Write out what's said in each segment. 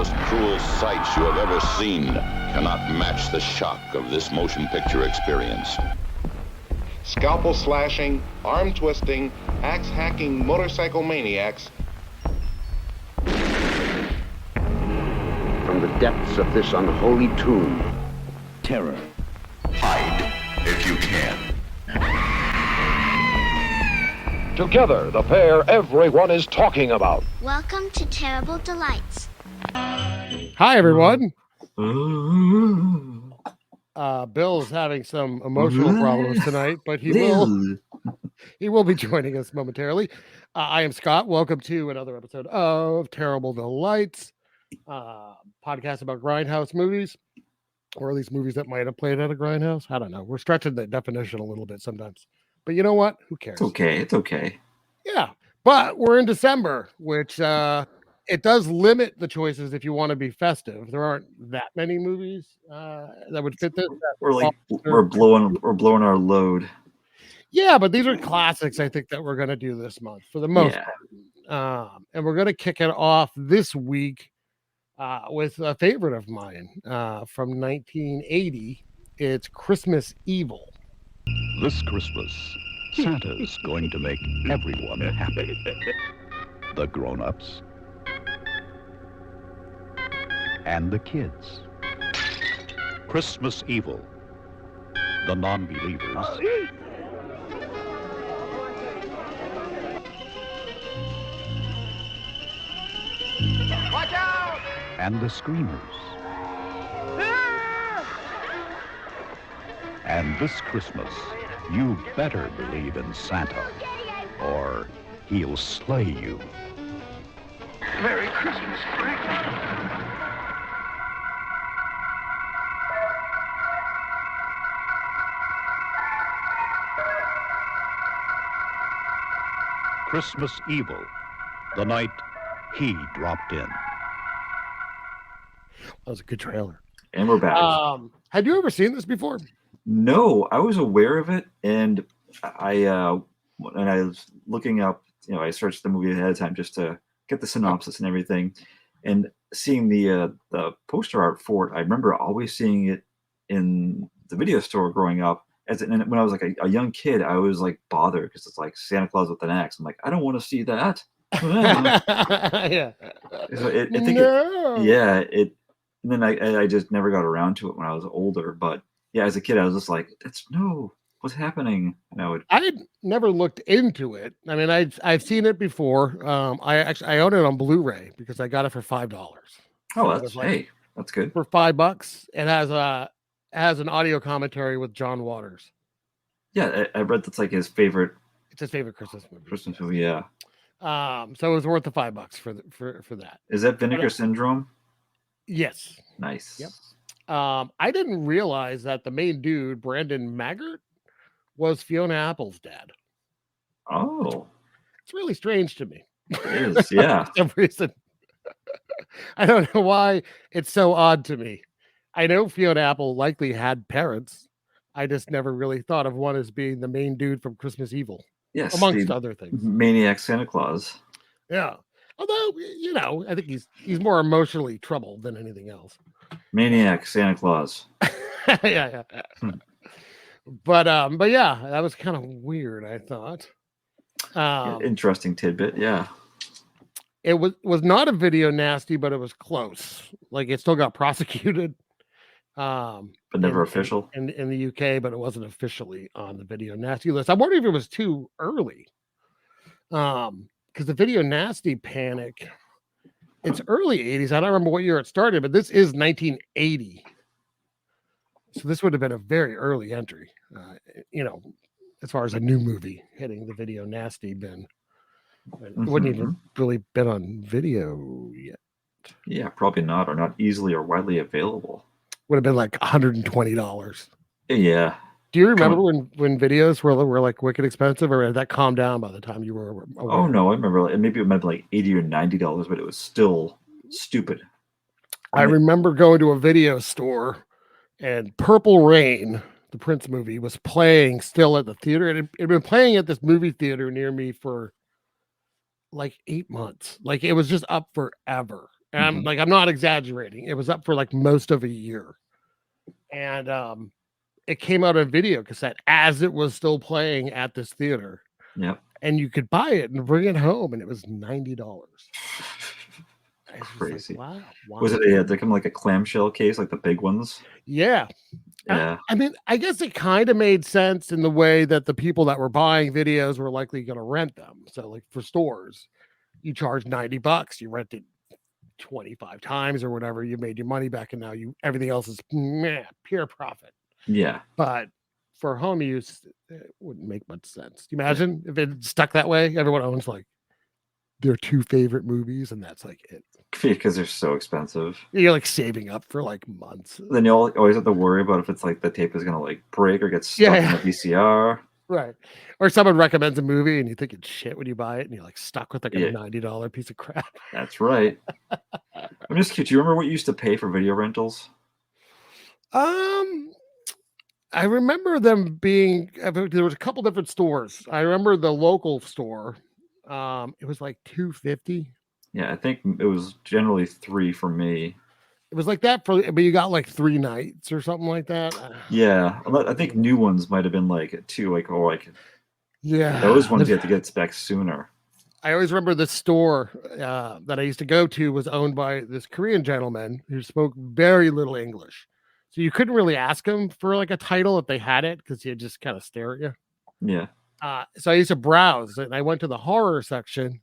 most cruel sights you have ever seen cannot match the shock of this motion picture experience. Scalpel slashing, arm twisting, axe hacking motorcycle maniacs. From the depths of this unholy tomb, terror. Hide if you can. Together, the pair everyone is talking about. Welcome to Terrible Delights. Hi, everyone. Bill's having some emotional problems tonight, but he will be joining us momentarily. I am Scott. Welcome to another episode of Terrible Delights, podcast about grindhouse movies, or at least movies that might have played at a grindhouse. I don't know. We're stretching the definition a little bit sometimes. But you know what? Who cares? It's okay. Yeah. But we're in December, which it does limit the choices if you want to be festive. There aren't that many movies that would fit this. We're blowing our load. Yeah, but these are classics, I think, that we're going to do this month for the most part. And we're going to kick it off this week with a favorite of mine from 1980. It's Christmas Evil. This Christmas, Santa's going to make everyone happy. The grown-ups and the kids. Christmas Evil. The non-believers. Watch out! And the screamers. And this Christmas, you better believe in Santa, or he'll slay you. Merry Christmas, Frank. Christmas Evil, the night he dropped in. That was a good trailer. And we're back. Had you ever seen this before? No, I was aware of it, and I was looking up, I searched the movie ahead of time just to get the synopsis and everything, and seeing the poster art for it. I remember always seeing it in the video store growing up. And when I was like a young kid, I was like bothered because it's like Santa Claus with an axe. I'm like, I don't want to see that. Yeah. So and then I just never got around to it when I was older. But yeah, as a kid, I was just like, what's happening? And I had never looked into it. I mean, I've seen it before. I own it on Blu-ray because I got it for $5. Oh, that's good. For $5. It has an audio commentary with John Waters. Yeah, I read that's like his favorite. It's his favorite Christmas movie. Yeah. So it was worth the $5 for that. Is that Vinegar Syndrome? Yes. Nice. Yep. I didn't realize that the main dude, Brandon Maggart, was Fiona Apple's dad. Oh. It's really strange to me. It is, yeah. For some reason. I don't know why it's so odd to me. I know Fiona Apple likely had parents. I just never really thought of one as being the main dude from Christmas Evil. Yes. Amongst other things. Maniac Santa Claus. Yeah. Although, I think he's more emotionally troubled than anything else. Maniac Santa Claus. yeah. But yeah, that was kind of weird, I thought. Interesting tidbit, yeah. It was not a video nasty, but it was close. Like it still got prosecuted. But never official. In the UK, but it wasn't officially on the video nasty list. I wonder if it was too early. Because the video nasty panic, it's early 80s. I don't remember what year it started, but this is 1980. So this would have been a very early entry, as far as a new movie hitting the video nasty bin. It wouldn't even really been on video yet. Yeah, probably not, or not easily or widely available. Would have been like $120. Yeah. Do you remember when videos were like wicked expensive, or had that calmed down by the time you were aware? Oh no, I remember. Maybe it might be like $80 or $90, but it was still stupid. I remember going to a video store, and Purple Rain, the Prince movie, was playing still at the theater. It had been playing at this movie theater near me for like 8 months. Like it was just up forever. And I'm not exaggerating. It was up for like most of a year. And it came out on video cassette as it was still playing at this theater. Yep. And you could buy it and bring it home, and it was $90. Crazy. Like, wow. Was it they come like a clamshell case, like the big ones? Yeah. Yeah. I mean, I guess it kind of made sense in the way that the people that were buying videos were likely going to rent them. So, like for stores, you charge $90, you rent it 25 times or whatever, you made your money back, and now everything else is pure profit. Yeah. But for home use, it wouldn't make much sense. You imagine if it stuck that way? Everyone owns like their 2 favorite movies, and that's like it. Because they're so expensive. You're like saving up for like months. Then you always have to worry about if it's like the tape is gonna like break or get stuck in the VCR. Right. Or someone recommends a movie and you think it's shit when you buy it, and you're like stuck with like a $90 piece of crap. That's right. I'm just curious. Do you remember what you used to pay for video rentals? I remember them being, there was a couple different stores. I remember the local store. It was like $250. Yeah, I think it was generally $3 for me. It was like that but you got like 3 nights or something like that. Yeah, I think new ones might have been like $2, yeah, those ones you have to get back sooner. I always remember the store that I used to go to was owned by this Korean gentleman who spoke very little English. So you couldn't really ask him for like a title if they had it, because he'd just kind of stare at you. Yeah. So I used to browse, and I went to the horror section.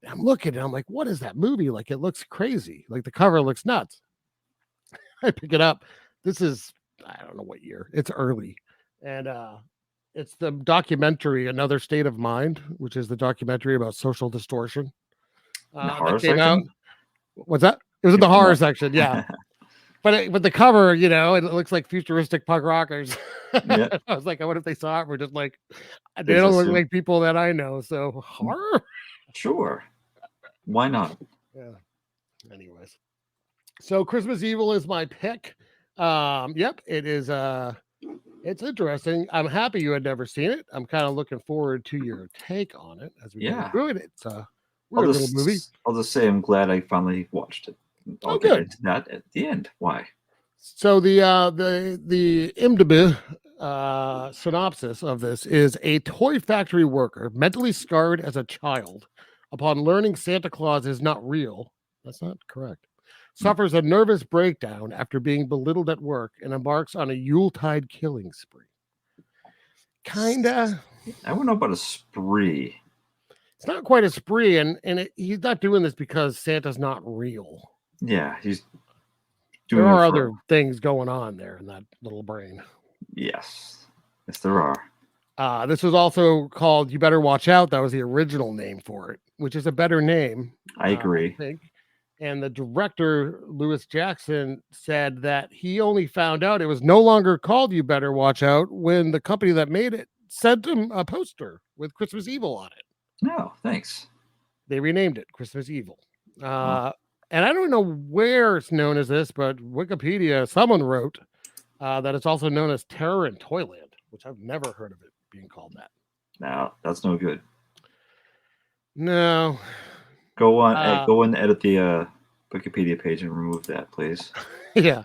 And I'm looking, and I'm like, what is that movie? Like, it looks crazy. Like, the cover looks nuts. I pick it up. This is, I don't know what year. It's early. And it's the documentary, Another State of Mind, which is the documentary about social distortion. The horror that came section? out. What's that? It was in the horror section, yeah. But the cover, it looks like futuristic punk rockers. Yeah. I was like, what if they saw it? We're just like, they don't look like people that I know. So horror? Sure. Why not? Yeah. Anyways. So Christmas Evil is my pick. Yep, it is it's interesting. I'm happy you had never seen it. I'm kind of looking forward to your take on it as we go through it. It's a weird little movie. I'll just say I'm glad I finally watched it. I'll get into that at the end. Why? So the IMDb synopsis of this is: a toy factory worker, mentally scarred as a child, upon learning Santa Claus is not real. That's not correct. Suffers a nervous breakdown after being belittled at work and embarks on a Yuletide killing spree. Kinda. I wouldn't know about a spree. It's not quite a spree, and he's not doing this because Santa's not real. Yeah, he's doing there are other things going on there in that little brain. Yes, there are. This was also called You Better Watch Out. That was the original name for it, which is a better name. I agree. I think. And the director, Lewis Jackson, said that he only found out it was no longer called You Better Watch Out when the company that made it sent him a poster with Christmas Evil on it. No, thanks. They renamed it Christmas Evil. And I don't know where it's known as this, but Wikipedia, someone wrote that it's also known as Terror in Toyland, which I've never heard of it being called that. No, that's no good. No. Go and edit the Wikipedia page and remove that, please. Yeah.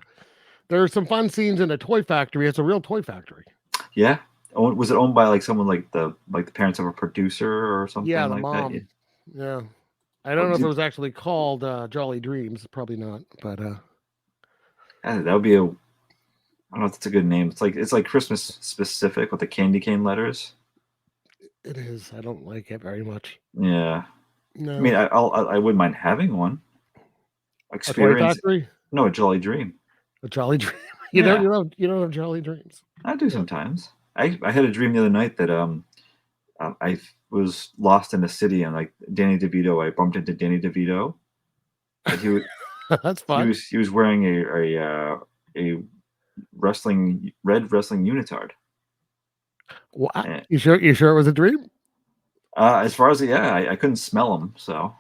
There are some fun scenes in a toy factory. It's a real toy factory. Yeah. Was it owned by like someone like the parents of a producer or something? Yeah, the like mom. that? Yeah. I don't know if it was actually called Jolly Dreams. Probably not, but that would be I don't know if it's a good name. It's like Christmas specific with the candy cane letters. It is. I don't like it very much. Yeah. No. I mean, I wouldn't mind having one. Experience. A toy factory? No, a Jolly Dream. A Jolly Dream. You don't have Jolly Dreams. I do sometimes. I had a dream the other night that I was lost in the city, and like Danny DeVito, I bumped into Danny DeVito. And That's fun. He was wearing a red wrestling unitard. What? You sure it was a dream? As far as I couldn't smell him, so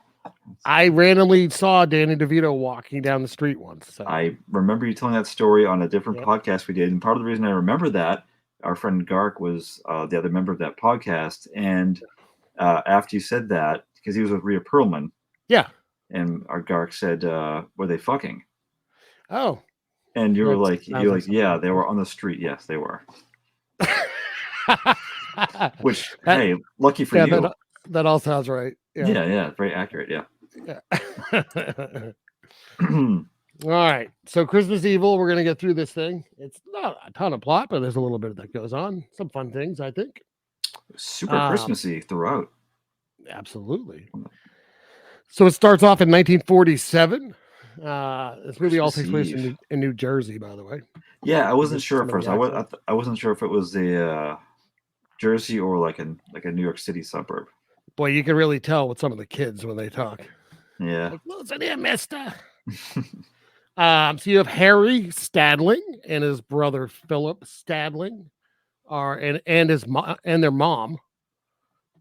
I randomly saw Danny DeVito walking down the street once. So. I remember you telling that story on a different podcast we did, and part of the reason I remember that, our friend Gark was the other member of that podcast, and after you said that, because he was with Rhea Perlman, And our Gark said, "Were they fucking?" Oh, And you were that like, sounds like "Yeah, something they were on the street. Yes, they were." Which, that, hey, lucky for yeah, you. that all sounds right. Yeah. Yeah, very accurate. Yeah. Yeah. All right. So Christmas Evil, we're gonna get through this thing. It's not a ton of plot, but there's a little bit that goes on. Some fun things, I think. Super Christmassy throughout. Absolutely. So it starts off in 1947. This movie all takes place in New Jersey, by the way. Yeah, I wasn't sure at Some of first. the accents. I wasn't sure if it was the Jersey or like a New York City suburb. Boy, you can really tell with some of the kids when they talk. Yeah. Like, listen here, mister. So you have Harry Stadling and his brother Philip Stadling and his mom and their mom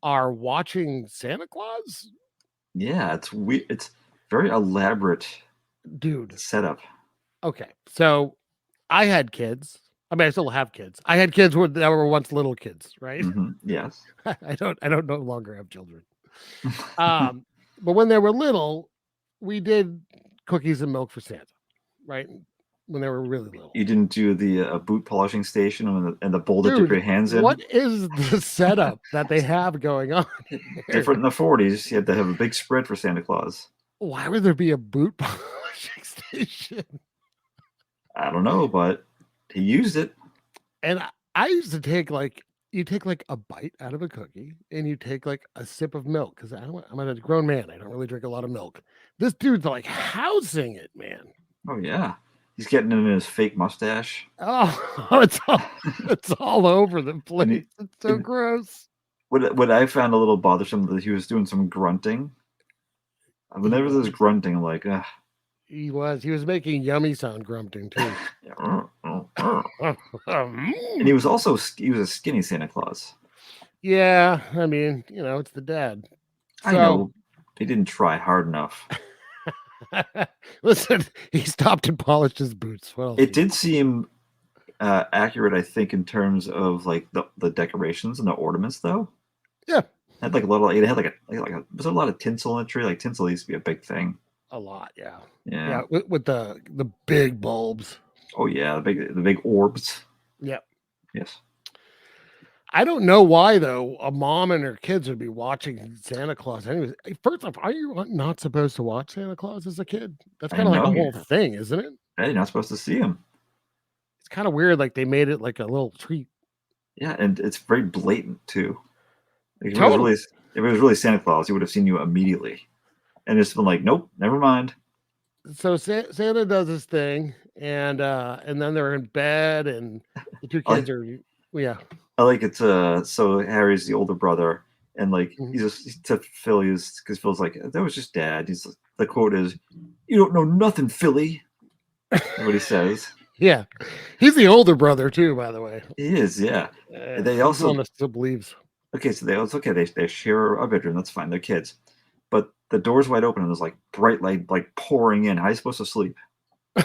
are watching Santa Claus. Yeah, it's weird. It's very elaborate, Dude. setup. Okay, so I had kids. I mean, I still have kids. I had kids that were once little kids, right? Mm-hmm. Yes. I don't no longer have children. But when they were little, we did cookies and milk for Santa, right? When they were really little. You didn't do the boot polishing station and the bowl to dip your hands in? What is the setup that they have going on here? Different in the 40s. You had to have a big spread for Santa Claus. Why would there be a boot polishing station? I don't know, but he used it. And I used to take you take like a bite out of a cookie and you take like a sip of milk because I'm a grown man. I don't really drink a lot of milk. This dude's like housing it, man. Oh yeah, he's getting it in his fake mustache. Oh, it's all over the place. It's so gross. What I found a little bothersome that he was doing some grunting. Whenever there's grunting, I'm like, ugh. He was making yummy sound grunting too. And he was a skinny Santa Claus. Yeah, I mean, it's the dad. I know he didn't try hard enough. Listen, he stopped and polished his boots. Well, it did seem accurate, I think, in terms of like the decorations and the ornaments, though. Yeah, it had like a little. It had like a was there a lot of tinsel in the tree? Like tinsel used to be a big thing. A lot, yeah. Yeah. With the big bulbs. Oh yeah, the big orbs. Yep. Yes. I don't know why though. A mom and her kids would be watching Santa Claus. Anyways, first off, are you not supposed to watch Santa Claus as a kid? That's kind of like a whole thing, isn't it? Hey, you're not supposed to see him. It's kind of weird. Like they made it like a little treat. Yeah, and it's very blatant too. Like, Totally. If it was really Santa Claus, he would have seen you immediately, and it's been like, nope, never mind. So Santa does his thing, and then they're in bed, and the two kids yeah. I like it. So Harry's the older brother, and like he's to Phil, because Phil's like, that was just dad. The quote is, "You don't know nothing, Philly." That's what he says. Yeah, he's the older brother too, by the way. He is, yeah. They also one that still believes. Okay, so they share a bedroom. That's fine. They're kids, but the door's wide open and there's like bright light like pouring in. How are you supposed to sleep in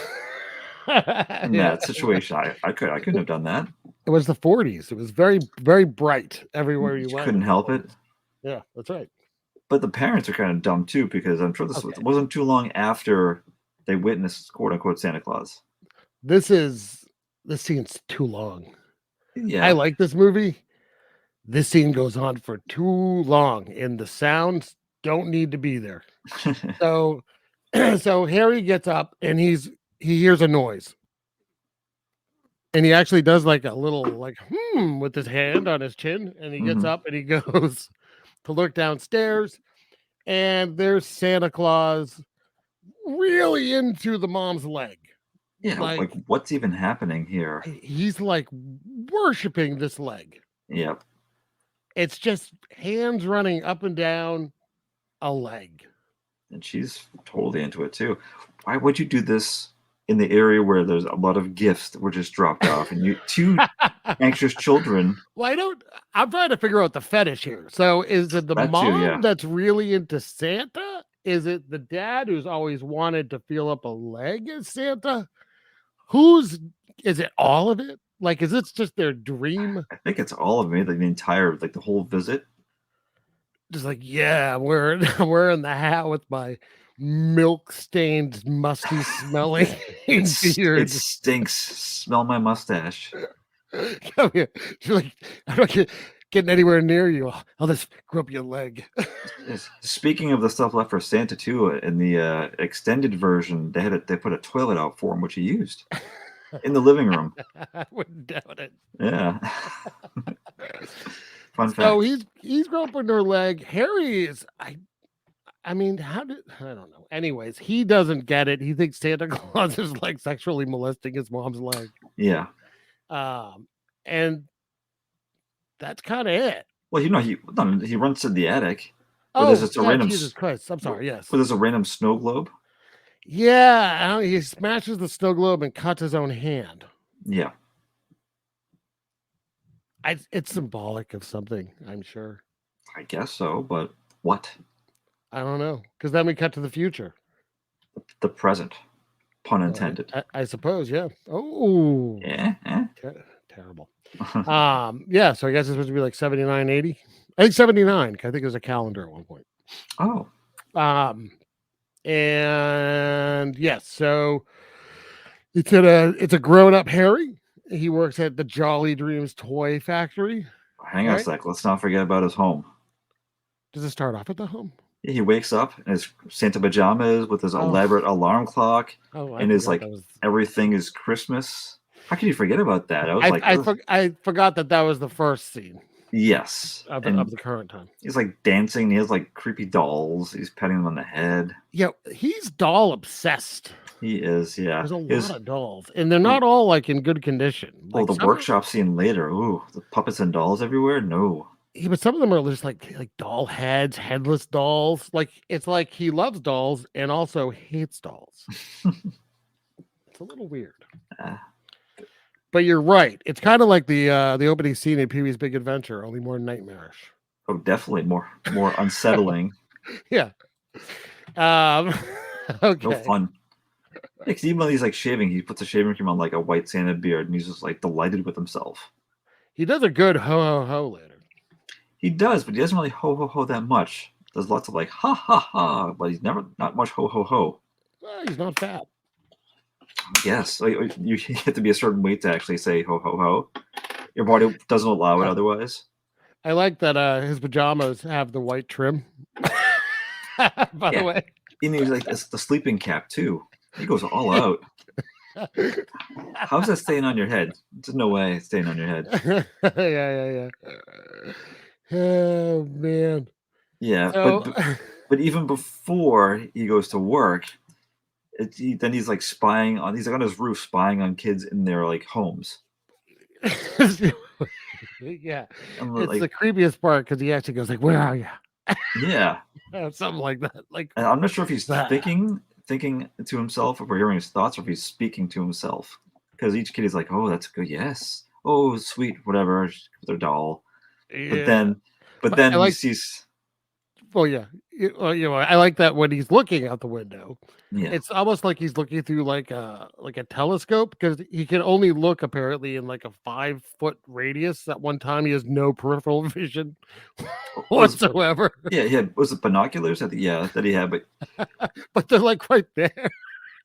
that situation? I couldn't have done that. It was the 40s. It was very, very bright everywhere you went. Couldn't help it. Yeah, that's right. But the parents are kind of dumb too, because I'm sure this wasn't too long after they witnessed "quote unquote" Santa Claus. This scene's too long. Yeah, I like this movie. This scene goes on for too long, and the sounds don't need to be there. So Harry gets up and he hears a noise. And he actually does like a little with his hand on his chin, and he gets up and he goes to look downstairs, and there's Santa Claus really into the mom's leg. Yeah, like what's even happening here? He's like worshiping this leg. Yep. It's just hands running up and down a leg. And she's totally into it too. Why would you do this in the area where there's a lot of gifts that were just dropped off and you two anxious children? I'm trying to figure out the fetish here. So is it the mom that's really into Santa? Is it the dad who's always wanted to feel up a leg as Santa? Is it all of it? Like, is this just their dream? I think it's all of it, like the entire, like the whole visit. Just like, yeah, we're in the hat with milk-stained, musty smelling It beard. stinks. Smell my mustache. Come here. You're like, I'm not getting anywhere near you. I'll just grab your leg. Speaking of the stuff left for Santa too, in the extended version, they put a toilet out for him, which he used in the living room. I wouldn't doubt it. Yeah. Fun fact. So he's groping her leg. Harry is I mean, I don't know. Anyways, he doesn't get it. He thinks Santa Claus is like sexually molesting his mom's leg. Yeah. And that's kind of it. Well, he runs to the attic. Oh, there's a random, Jesus Christ. I'm sorry. Yes. Where there's a random snow globe. Yeah. He smashes the snow globe and cuts his own hand. Yeah. It's symbolic of something, I'm sure. I guess so, but what? I don't know. Because then we cut to the future. The present. Pun intended. I suppose, yeah. Oh. Yeah. Terrible. Yeah, so I guess it's supposed to be like 79, 80. I think 79. I think it was a calendar at one point. Oh. And yes, so it's a grown-up Harry. He works at the Jolly Dreams toy factory. Hang on a sec. Let's not forget about his home. Does it start off at the home? He wakes up in his Santa pajamas with his elaborate alarm clock, and his everything is Christmas. How can you forget about that? I forgot that was the first scene. Yes, of the current time. He's like dancing. He has like creepy dolls. He's petting them on the head. Yeah, he's doll obsessed. He is. Yeah, there's a lot of dolls, and they're not all like in good condition. Like, the workshop scene later. Ooh, the puppets and dolls everywhere. No. Yeah, but some of them are just like doll heads, headless dolls. Like it's like he loves dolls and also hates dolls. It's a little weird. But you're right. It's kind of like the opening scene in Pee-wee's Big Adventure, only more nightmarish. Oh, definitely more unsettling. Yeah. Okay. No fun. Because even when he's like shaving, he puts a shaving cream on like a white Santa beard, and he's just like delighted with himself. He does a good ho ho ho later. He does, but he doesn't really ho ho ho that much. There's lots of like ha ha ha, but he's not much ho ho ho. Well, he's not fat. Yes, you have to be a certain weight to actually say ho ho ho. Your body doesn't allow it otherwise. I like that his pajamas have the white trim. By the way, and he's like it's the sleeping cap too. He goes all out. How's that staying on your head? There's no way it's staying on your head. Yeah. Oh man. Yeah, so... but even before he goes to work, then he's like spying on. He's like on his roof, spying on kids in their like homes. Yeah, it's the creepiest part because he actually goes like, "Where are you?" Yeah, something like that. Like and I'm not sure if he's thinking to himself, or hearing his thoughts, or if he's speaking to himself. Because each kid is like, "Oh, that's good. Yes. Oh, sweet. Whatever." Their doll. Yeah. But then he sees. Well, yeah. I like that when he's looking out the window. Yeah. It's almost like he's looking through like a telescope because he can only look apparently in like a 5-foot radius. At one time, he has no peripheral vision whatsoever. Yeah. Was it binoculars that he had? But they're like right there.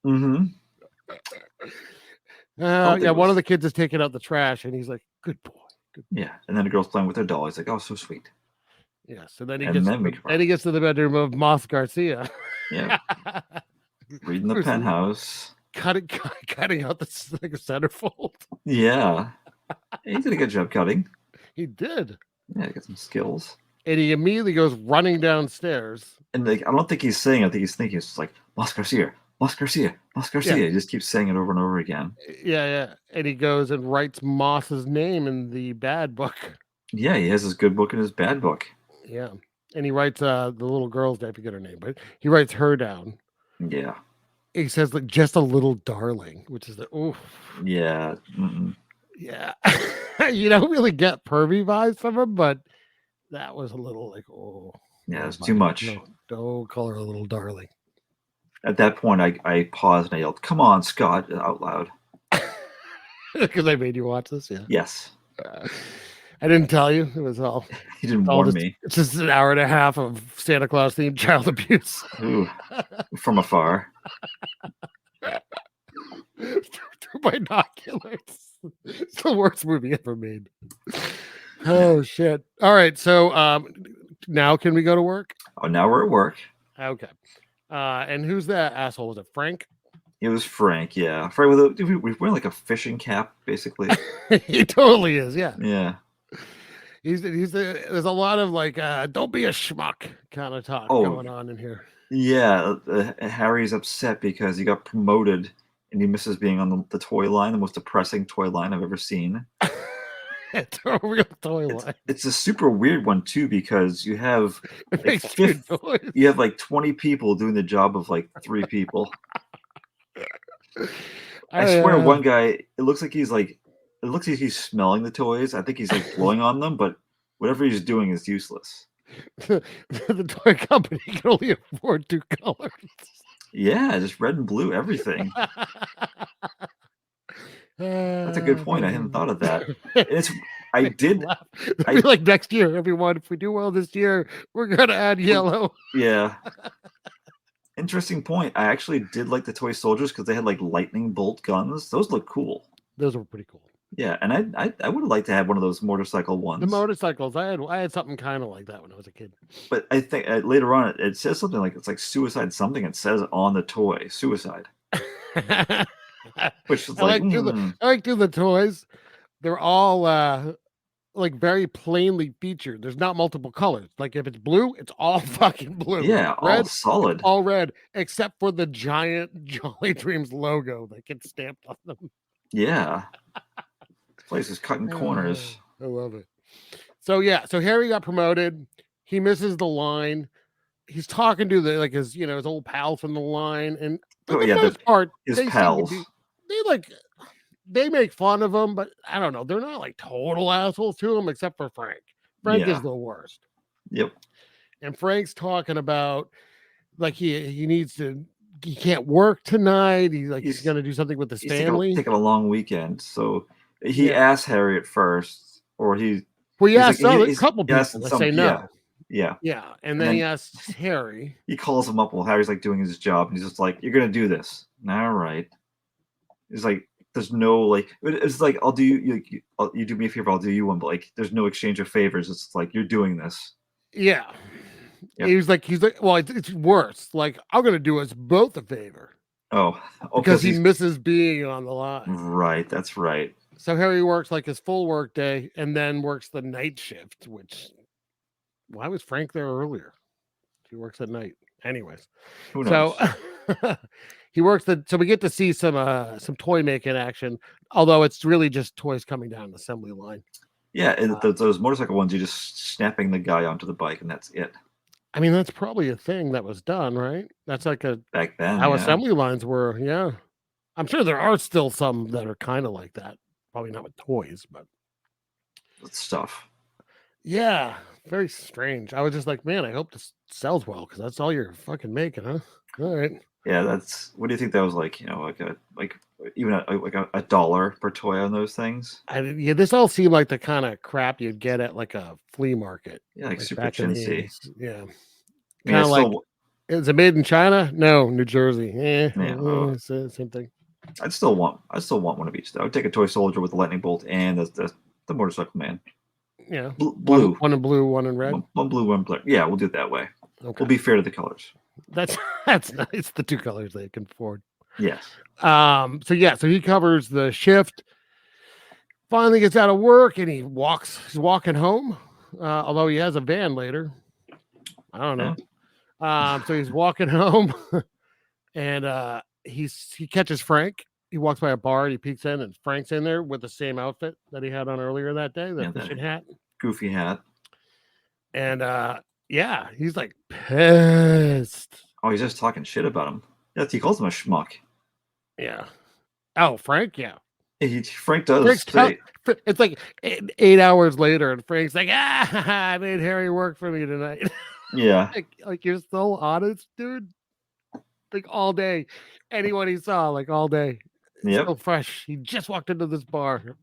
Mm-hmm. One of the kids is taking out the trash, and he's like, "Good boy." Yeah, and then the girl's playing with her doll. He's like, "Oh, so sweet." Yeah, so then he gets to the bedroom of Moss Garcia. Yeah, reading the penthouse, cutting out the like a centerfold. Yeah, he did a good job cutting. He did. Yeah, he got some skills. And he immediately goes running downstairs. And like, I don't think he's saying. I think he's thinking it's just like Moss Garcia, Moss Garcia, Moss Garcia. Yeah. He just keeps saying it over and over again. Yeah. And he goes and writes Moss's name in the bad book. Yeah, he has his good book and his bad book. Yeah. And he writes the little girl's, I forget her name, but he writes her down. Yeah. He says like just a little darling, which is oof. Yeah. Mm-mm. Yeah. You don't really get pervy vibes from him, but that was a little like, oh. Yeah, it's too much. No, don't call her a little darling. At that point, I paused and I yelled, "Come on, Scott," out loud. Because I made you watch this, yeah. Yes. I didn't tell you. It was all. He didn't all warn just, me. It's just an hour and a half of Santa Claus themed child abuse. Ooh, from afar. Through binoculars. It's the worst movie ever made. Oh shit! All right, so now can we go to work? Oh, now we're at work. Okay. And who's that asshole? Was it Frank? It was Frank, yeah. Frank with we're wearing like a fishing cap, basically. He totally is, yeah. Yeah. There's a lot of like don't be a schmuck kind of talk going on in here. Yeah, Harry's upset because he got promoted and he misses being on the toy line, the most depressing toy line I've ever seen. It's a real toy line. It's a super weird one too because you have you have like 20 people doing the job of like 3 people. I swear one guy, it looks like he's smelling the toys. I think he's like blowing on them, but whatever he's doing is useless. The toy company can only afford 2 colors. Yeah, just red and blue, everything. That's a good point. I hadn't thought of that. I did. I feel like next year, everyone, if we do well this year, we're gonna add yellow. Yeah. Interesting point. I actually did like the toy soldiers because they had like lightning bolt guns. Those look cool. Those were pretty cool. Yeah, and I would have liked to have one of those motorcycle ones. The motorcycles, I had something kind of like that when I was a kid. But I think later on it says something like it's like suicide something. It says on the toy suicide. Which is I like the toys. They're all like very plainly featured. There's not multiple colors. Like if it's blue, it's all fucking blue. Yeah, red, all solid. All red, except for the giant Jolly Dreams logo that gets stamped on them. Yeah. This place is cutting corners. I love it. So yeah, so Harry got promoted. He misses the line. He's talking to his old pals from the line, and for the most part, his pals. They make fun of him, but I don't know. They're not like total assholes to him, except for Frank. Frank is the worst. Yep. And Frank's talking about like he can't work tonight. He's going to do something with his family. Taking a long weekend. So he asked Harry at first, or he. Well, he asked a couple people to say no. Yeah. And then he asks Harry. He calls him up while Harry's like doing his job, and he's just like, "You're going to do this." All right. He's like, there's no like, it's like, I'll do you do me a favor, I'll do you one, but like, there's no exchange of favors. It's like, you're doing this. Yeah. Yep. He's like, well, it's worse. Like, I'm going to do us both a favor. Oh, because he misses being on the line. Right. That's right. So Harry works like his full work day and then works the night shift, which why was Frank there earlier? He works at night. Anyways. Who knows? So he works so we get to see some toy making action, although it's really just toys coming down the assembly line. Yeah, and those motorcycle ones, you're just snapping the guy onto the bike, and that's it. I mean, that's probably a thing that was done, right? That's like back then how assembly lines were. Yeah, I'm sure there are still some that are kind of like that. Probably not with toys, but stuff. Yeah, very strange. I was just like, man, I hope this sells well because that's all you're fucking making, huh? All right. Yeah, that's. What do you think that was like? Like even a dollar per toy on those things. This all seemed like the kind of crap you'd get at like a flea market. Yeah, like super chintzy. Yeah, kind of like. Is it made in China? No, New Jersey. Same thing. I'd still want one of each though. I'd take a toy soldier with the lightning bolt and the motorcycle man. Yeah, blue. One in blue, one in red. One blue, one black. Yeah, we'll do it that way. Okay. We'll be fair to the colors. That's nice. The 2 colors they can afford. Yes. So he covers the shift. Finally gets out of work and he's walking home. Although he has a van later. I don't know. Yeah. So he's walking home and he catches Frank. He walks by a bar and he peeks in and Frank's in there with the same outfit that he had on earlier that day, the fishing hat. Goofy hat. And he's like pissed. Oh, he's just talking shit about him. Yeah, he calls him a schmuck. Yeah. Oh, Frank, yeah. Frank does. It's like 8 hours later, and Frank's like, I made Harry work for me tonight. Yeah. like you're so honest, dude. Like all day. Anyone he saw, like all day. Yep. So fresh. He just walked into this bar.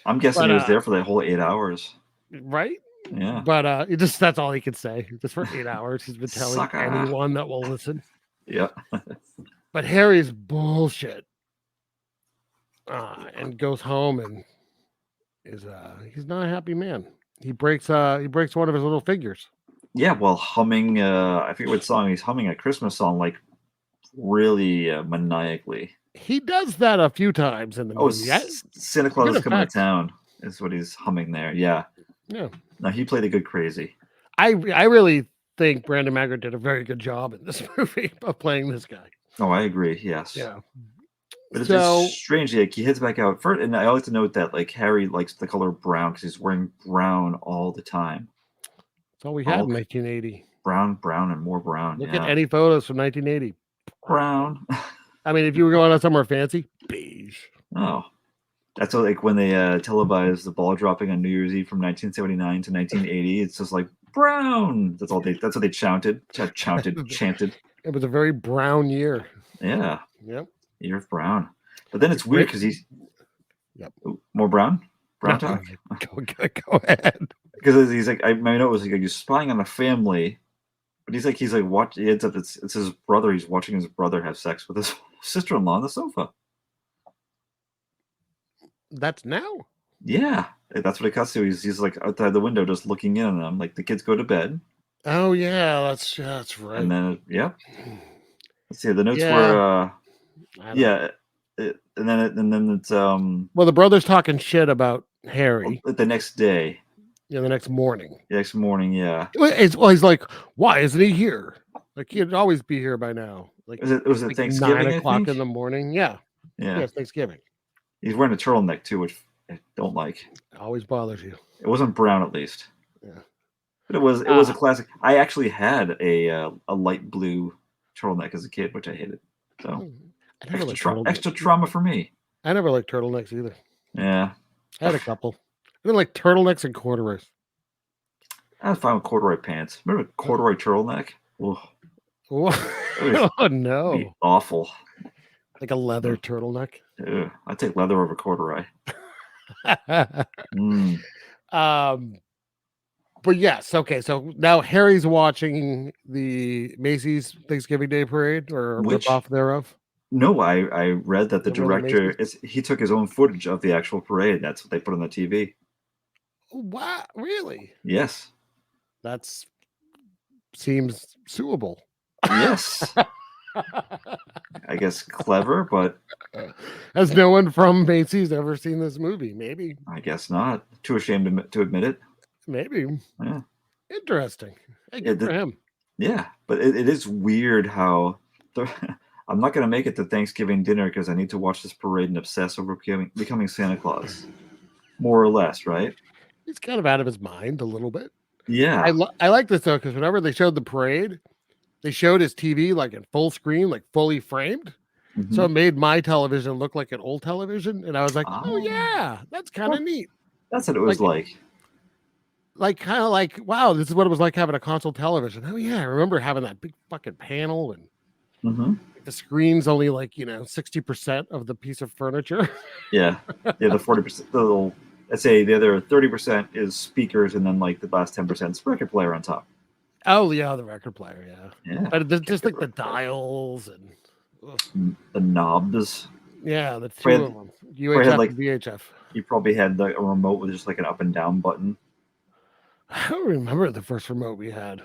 I'm guessing But, he was there for that whole 8 hours. right? Yeah. But that's all he could say. Just for 8 hours, he's been telling Sucker. anyone that will listen. Yeah. But Harry's bullshit. And goes home and he's not a happy man. He breaks one of his little figures. Yeah, while humming, I forget what song he's humming, a Christmas song, like really maniacally. He does that a few times in the Oh, movie. Santa Claus good is coming to effect. town is what he's humming there. Yeah. Yeah. No, he played a good crazy. I really think Brandon Maggart did a very good job in this movie of playing this guy. Oh, I agree. Yes. Yeah. But it's So- just strange. Like he heads back out first, and I like to note that like Harry likes the color brown because he's wearing brown all the time. That's all we had Oh, in 1980. Brown, and more brown. Look yeah. at any photos from 1980. Brown. I mean, if you were going out somewhere fancy, beige. Oh, that's what, like when they televised the ball dropping on New Year's Eve from 1979 to 1980. It's just like brown. That's what they chanted. Chanted. It was a very brown year. Yeah. Yep. Year of brown. But then it's weird because he's. Yep. Ooh, more brown. Brown No, talk. Go ahead. Because he's like, I know it was like he's spying on a family, but he's like watch. He ends up it's his brother. He's watching his brother have sex with his sister-in-law on the sofa. That's now. Yeah, that's what it cuts to. He's like outside the window, just looking in on them. Like the kids go to bed, Oh yeah, that's right. and then yep. Let's see. The notes Yeah. were I don't- yeah, and then it's Well, the brother's talking shit about Harry. the next day, The next morning. the next morning. Yeah, He's like, why isn't he here? Like he'd always be here by now. Like was it like Thanksgiving? 9 I o'clock think? in the morning. Yeah. Yeah, Yes, Thanksgiving. he's wearing a turtleneck too, which I don't like. Always bothers you. It wasn't brown, at least. Yeah. But it was a classic. I actually had a light blue turtleneck as a kid, which I hated. So I never extra trauma for me. I never liked turtlenecks either. Yeah, I had a couple. I didn't like turtlenecks and corduroys. I was fine with corduroy pants. Remember corduroy turtleneck? Ugh, Oh it'd no. be awful. Like a leather turtleneck. Ugh, I'd take leather over corduroy. Mm. But yes, okay. So now Harry's watching the Macy's Thanksgiving Day Parade or Which- rip off thereof. No, I read that the Remember the director he took his own footage of the actual parade. That's what they put on the TV. Wow, really? Yes, That's seems suable. yes. I guess clever, but Has no one from Macy's ever seen this movie? Maybe. I guess not. Too ashamed to admit it. Maybe. Yeah. Interesting. Hey, Yeah, good for him. Yeah, but it is weird how I'm not going to make it to Thanksgiving dinner because I need to watch this parade and obsess over becoming Santa Claus, more or less, right? He's kind of out of his mind a little bit. Yeah, I like this though because whenever they showed the parade, they showed his TV like in full screen, like fully framed. Mhm. So it made my television look like an old television, and I was like, "Oh Oh. yeah, that's kind of neat." that's what it was like. Like kind of like, wow, this is what it was like having a console television. Oh yeah, I remember having that big fucking panel and Hmm. the screen's only like 60% of the piece of furniture. Yeah, the 40%. The little, let's say the other 30% is speakers, and then like the last 10% is record player on top. Oh yeah, the record player, yeah. Yeah, But there's just like the dials and ugh. the knobs. Yeah, the two Fred- of them. Fred UHF had, like- and VHF. You probably had a remote with just like an up and down button. I don't remember the first remote we had.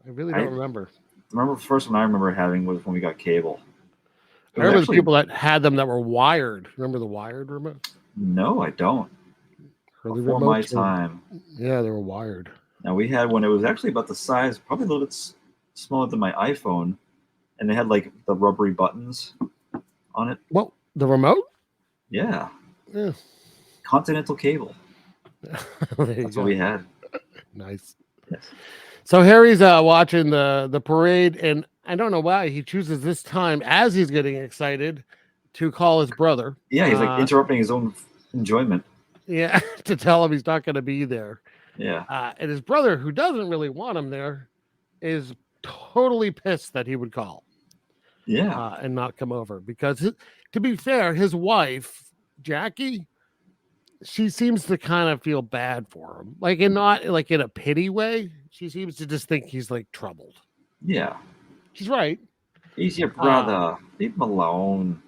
I really don't I- remember. Remember the first one I remember having was when we got cable. It I was remember actually- the people that had them that were wired. Remember the wired remotes? No, I don't. Early Before my remotes were- time. Yeah, they were wired. Now we had one. It was actually about the size, probably a little bit smaller than my iPhone, and they had like the rubbery buttons on it. Well, the remote? Yeah, Yeah. Continental cable. There you That's go. what we had. Nice. Yes. So Harry's watching the parade, and I don't know why he chooses this time as he's getting excited to call his brother. Yeah, he's like interrupting his own enjoyment. Yeah, to tell him he's not going to be there. Yeah, And his brother, who doesn't really want him there, is totally pissed that he would call yeah, and not come over. Because to be fair, his wife, Jackie, she seems to kind of feel bad for him, like, and not like in a pity way. She seems to just think he's like troubled. Yeah. She's right. He's your brother. Leave him alone.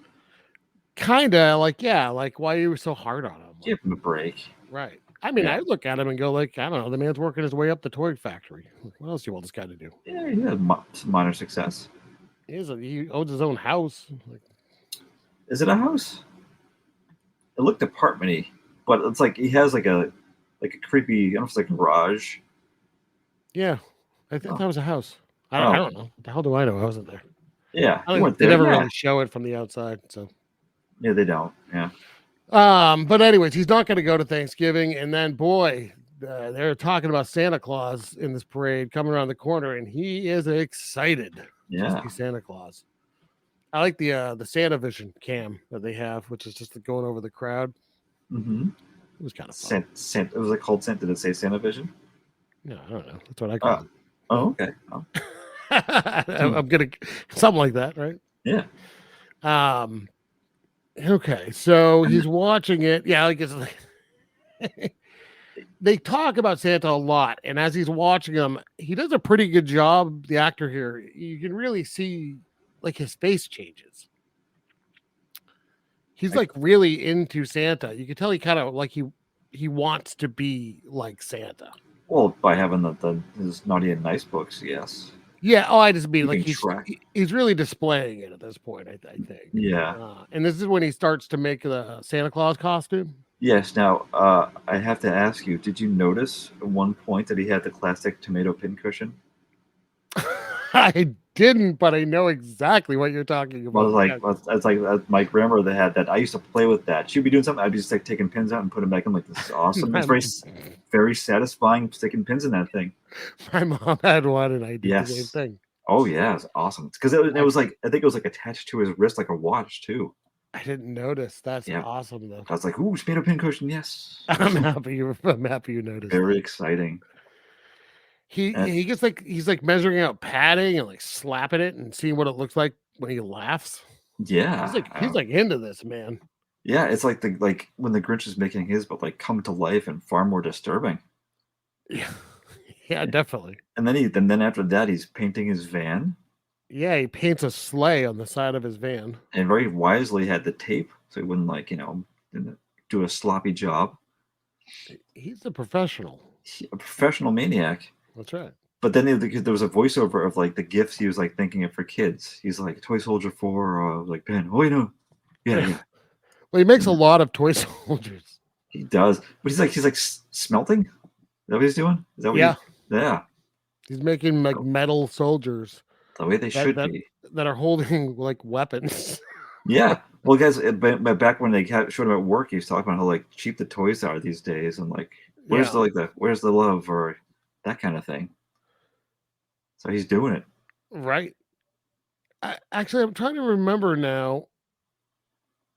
Kind of like, yeah, like why you were so hard on him. Give him a break. Right. I mean, Yeah. I look at him and go like, I don't know, the man's working his way up the toy factory. What else do you want this guy to do? Yeah, he had some minor success. He owns his own house. Like, is it a house? It looked apartmenty, but it's like he has like a creepy, I don't know if it's like a garage. Yeah, I think that was a house. I don't know. What the hell do I know? I wasn't there. Yeah, they never really show it from the outside, so. Yeah, they don't. Yeah. But anyways, he's not going to go to Thanksgiving, and then boy, they're talking about Santa Claus in this parade coming around the corner, and he is excited. Yeah. To see Santa Claus. I like the Santa Vision cam that they have, which is just going over the crowd. Mm-hmm. It was kind of fun. It was like called Santa. Did it say Santa Vision? No, I don't know. That's what I call it. Oh, okay. Oh. I'm gonna something like that, right? Yeah. Okay, so he's watching it. Yeah, I guess they talk about Santa a lot, and as he's watching him, he does a pretty good job. The actor here, you can really see like his face changes. He's like really into Santa. You can tell he kind of like he wants to be like Santa. Well, by having his Naughty and Nice books, yes. Yeah. Oh, I just mean like he's really displaying it at this point. I think. Yeah. And this is when he starts to make the Santa Claus costume. Yes. Now, I have to ask you: did you notice at one point that he had the classic tomato pincushion? I didn't, but I know exactly what you're talking about. It's like my grandmother had that. I used to play with that. She'd be doing something. I'd be just like taking pins out and putting them back in. Like, this is awesome. It's very, very satisfying sticking pins in that thing. My mom had one, and I did the same thing. Oh yeah, it's awesome. Because it was like, I think it was like attached to his wrist like a watch too. I didn't notice. That's awesome though. I was like, ooh, tomato pincushion, yes. I'm happy you noticed. Very exciting. He gets like he's like measuring out padding and like slapping it and seeing what it looks like when he laughs. Yeah, he's like into this, man. Yeah, it's like when the Grinch is making his, but like come to life and far more disturbing. Yeah, definitely. And then after that, he's painting his van. Yeah, he paints a sleigh on the side of his van, and very wisely had the tape so he wouldn't do a sloppy job. He's a professional. A professional maniac. That's right. But then there was a voiceover of like the gifts he was like thinking of for kids. He's like Toy Soldier 4, like Ben. Oh, you know, yeah. Well, he makes a lot of toy soldiers. He does, but he's like smelting. Is that what he's doing? Is that what yeah. He's making like metal soldiers. The way they should be. That are holding like weapons. Yeah. Well, guys, back when they showed him at work, he was talking about how like cheap the toys are these days, and like where's the love or that kind of thing. So he's doing it. Right. Actually, I'm trying to remember now.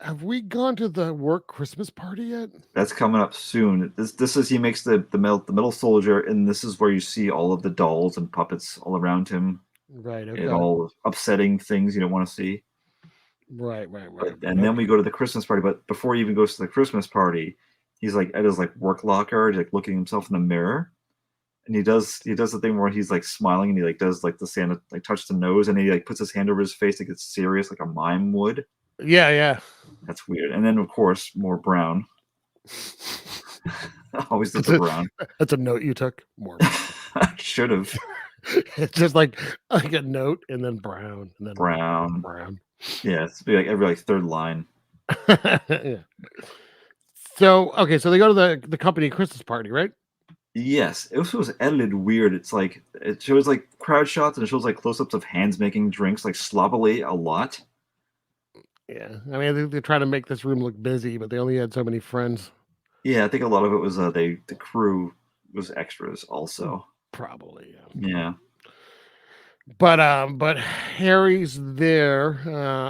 Have we gone to the work Christmas party yet? That's coming up soon. This is he makes the metal soldier, and this is where you see all of the dolls and puppets all around him. Right. Okay. And all upsetting things you don't want to see. Right. And then we go to the Christmas party. But before he even goes to the Christmas party, he's like at his like work locker, like looking himself in the mirror. And he does the thing where he's like smiling and he like does like the Santa like touch the nose and he like puts his hand over his face to get serious like a mime would. Yeah. That's weird. And then of course more brown. Always the brown. That's a note you took. More. I should have. It's just like a note and then brown and then brown. Yeah, it's like every like third line. Yeah. So they go to the company Christmas party, right? Yes, it was edited weird. It's like it shows like crowd shots and it shows like close-ups of hands making drinks like sloppily a lot. Yeah, I mean I think they try to make this room look busy, but they only had so many friends. Yeah, I think a lot of it was the crew was extras also. Probably. Yeah. But Harry's there.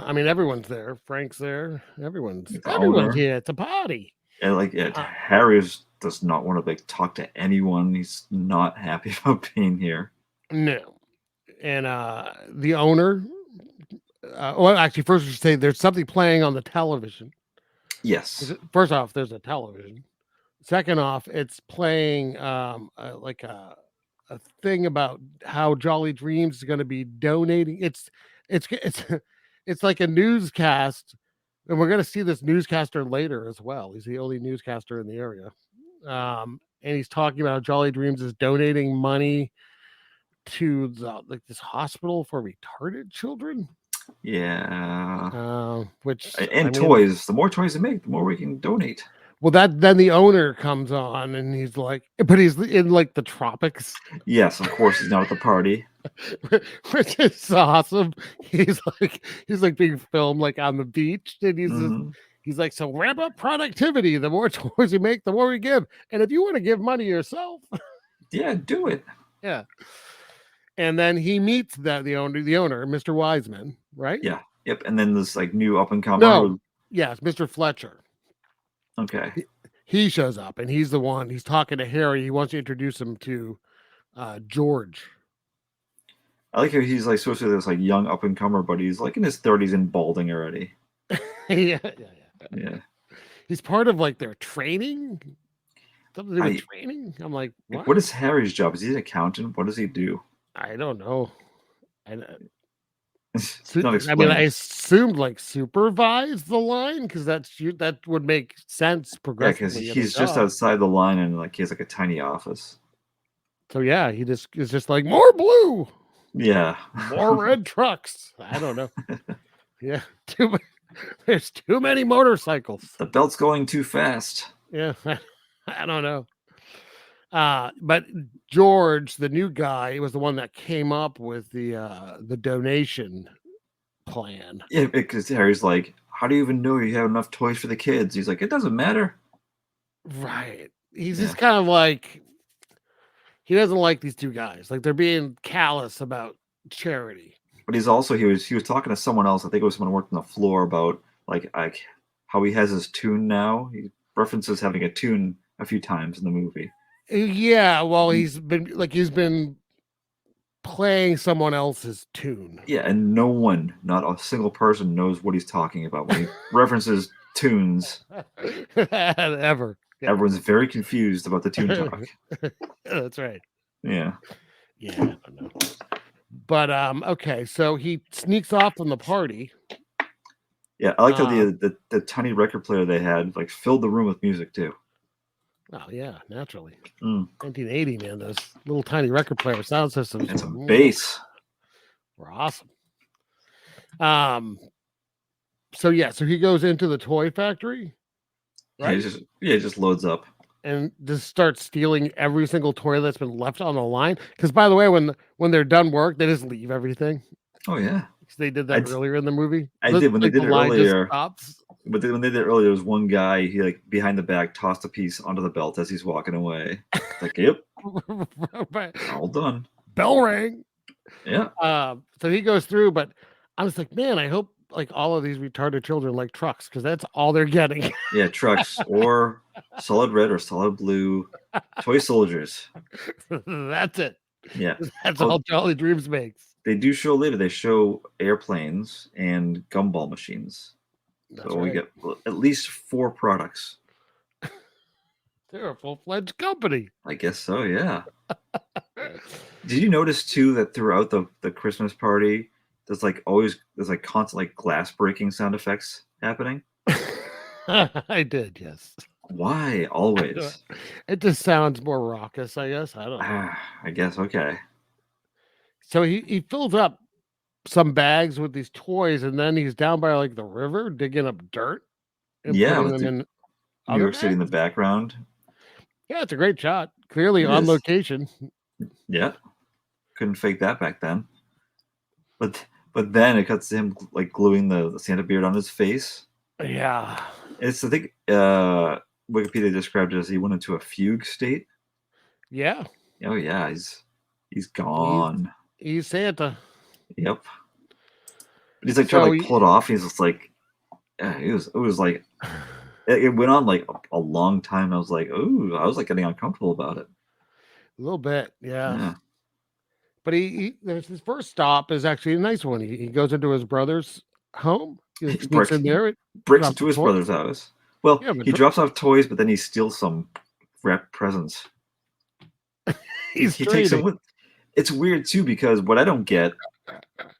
I mean everyone's there. Frank's there. Everyone's here. It's a party. And Harry does not want to like talk to anyone. He's not happy about being here. No. And the owner. Well, actually, first we should say there's something playing on the television. Yes. First off, there's a television. Second off, it's playing like a thing about how Jolly Dreams is going to be donating. It's like a newscast, and we're going to see this newscaster later as well. He's the only newscaster in the area, and he's talking about how Jolly Dreams is donating money to this hospital for retarded children. Yeah. Which and toys. The more toys they make, the more we can donate. Well, then the owner comes on and he's like, but he's in like the tropics. Yes, of course he's not at the party. Which is awesome. He's like being filmed like on the beach, and he's like, so ramp up productivity. The more toys you make, the more we give. And if you want to give money yourself, yeah, do it. Yeah. And then he meets the owner, Mr. Wiseman, right? Yeah. Yep. And then this like new up and comer. No. Yes, Mr. Fletcher. Okay. He shows up and he's the one. He's talking to Harry. He wants to introduce him to George. I like how he's like supposed to be this like young up and comer, but he's like in his 30s and balding already. Yeah. He's part of like their training. Something to do with training. I'm like, what is Harry's job? Is he an accountant? What does he do? I don't know. I mean, I assumed like supervise the line because that would make sense progressively. Yeah, because he's just outside the line and like he has like a tiny office. So yeah, he is just like more blue. Yeah, more red trucks. I don't know. Yeah, there's too many motorcycles. The belt's going too fast. Yeah, I don't know. But George, the new guy, was the one that came up with the donation plan. Yeah, because Harry's like, how do you even know you have enough toys for the kids? He's like, it doesn't matter. Right. He's just kind of like, he doesn't like these two guys. Like they're being callous about charity. But he's also, he was talking to someone else. I think it was someone who worked on the floor about like how he has his tune now. He references having a tune a few times in the movie. Yeah, well, he's been playing someone else's tune. Yeah, and not a single person knows what he's talking about when he references tunes. Ever. Yeah. Everyone's very confused about the tune talk. That's right. Yeah. Yeah, I don't know. But okay, so he sneaks off from the party. Yeah, I liked how the tiny record player they had like filled the room with music too. Oh yeah, naturally. 1980, man, those little tiny record player sound systems and some bass were awesome. So he goes into the toy factory. Right? Yeah, he just loads up and just starts stealing every single toy that's been left on the line. Because by the way, when they're done work, they just leave everything. Oh yeah, they did that earlier in the movie. I did when they did it earlier. But when they did it earlier, there was one guy, he like behind the back tossed a piece onto the belt as he's walking away. Like, yep, all done. Bell rang. Yeah. So he goes through, but I was like, man, I hope like all of these retarded children like trucks because that's all they're getting. Yeah, trucks or solid red or solid blue toy soldiers. That's it. Yeah, that's all Jolly Dreams makes. They do show later. They show airplanes and gumball machines. That's so right. we get at least 4 products. They're a full-fledged company. I guess so, yeah. Did you notice too that throughout the Christmas party, there's constant like glass breaking sound effects happening? I did, yes. Why always? It just sounds more raucous, I guess. I don't know. I guess okay. So he fills up some bags with these toys, and then he's down by like the river digging up dirt. And yeah, with them in New York City in the background. Yeah, it's a great shot. Clearly on location. Yeah, couldn't fake that back then. But then it cuts to him like gluing the Santa beard on his face. Yeah, I think Wikipedia described it as he went into a fugue state. Yeah. Oh yeah, he's gone. He's Santa. Yep. But he's like trying to pull it off. He's just like, yeah, it was like, it went on like a long time. I was like, oh, I was like getting uncomfortable about it. A little bit, yeah. But there's his first stop is actually a nice one. He goes into his brother's home. He breaks into his brother's house. Well, yeah, he drops off toys, but then he steals some wrap presents. He's He takes them trading. with. It's weird too because what I don't get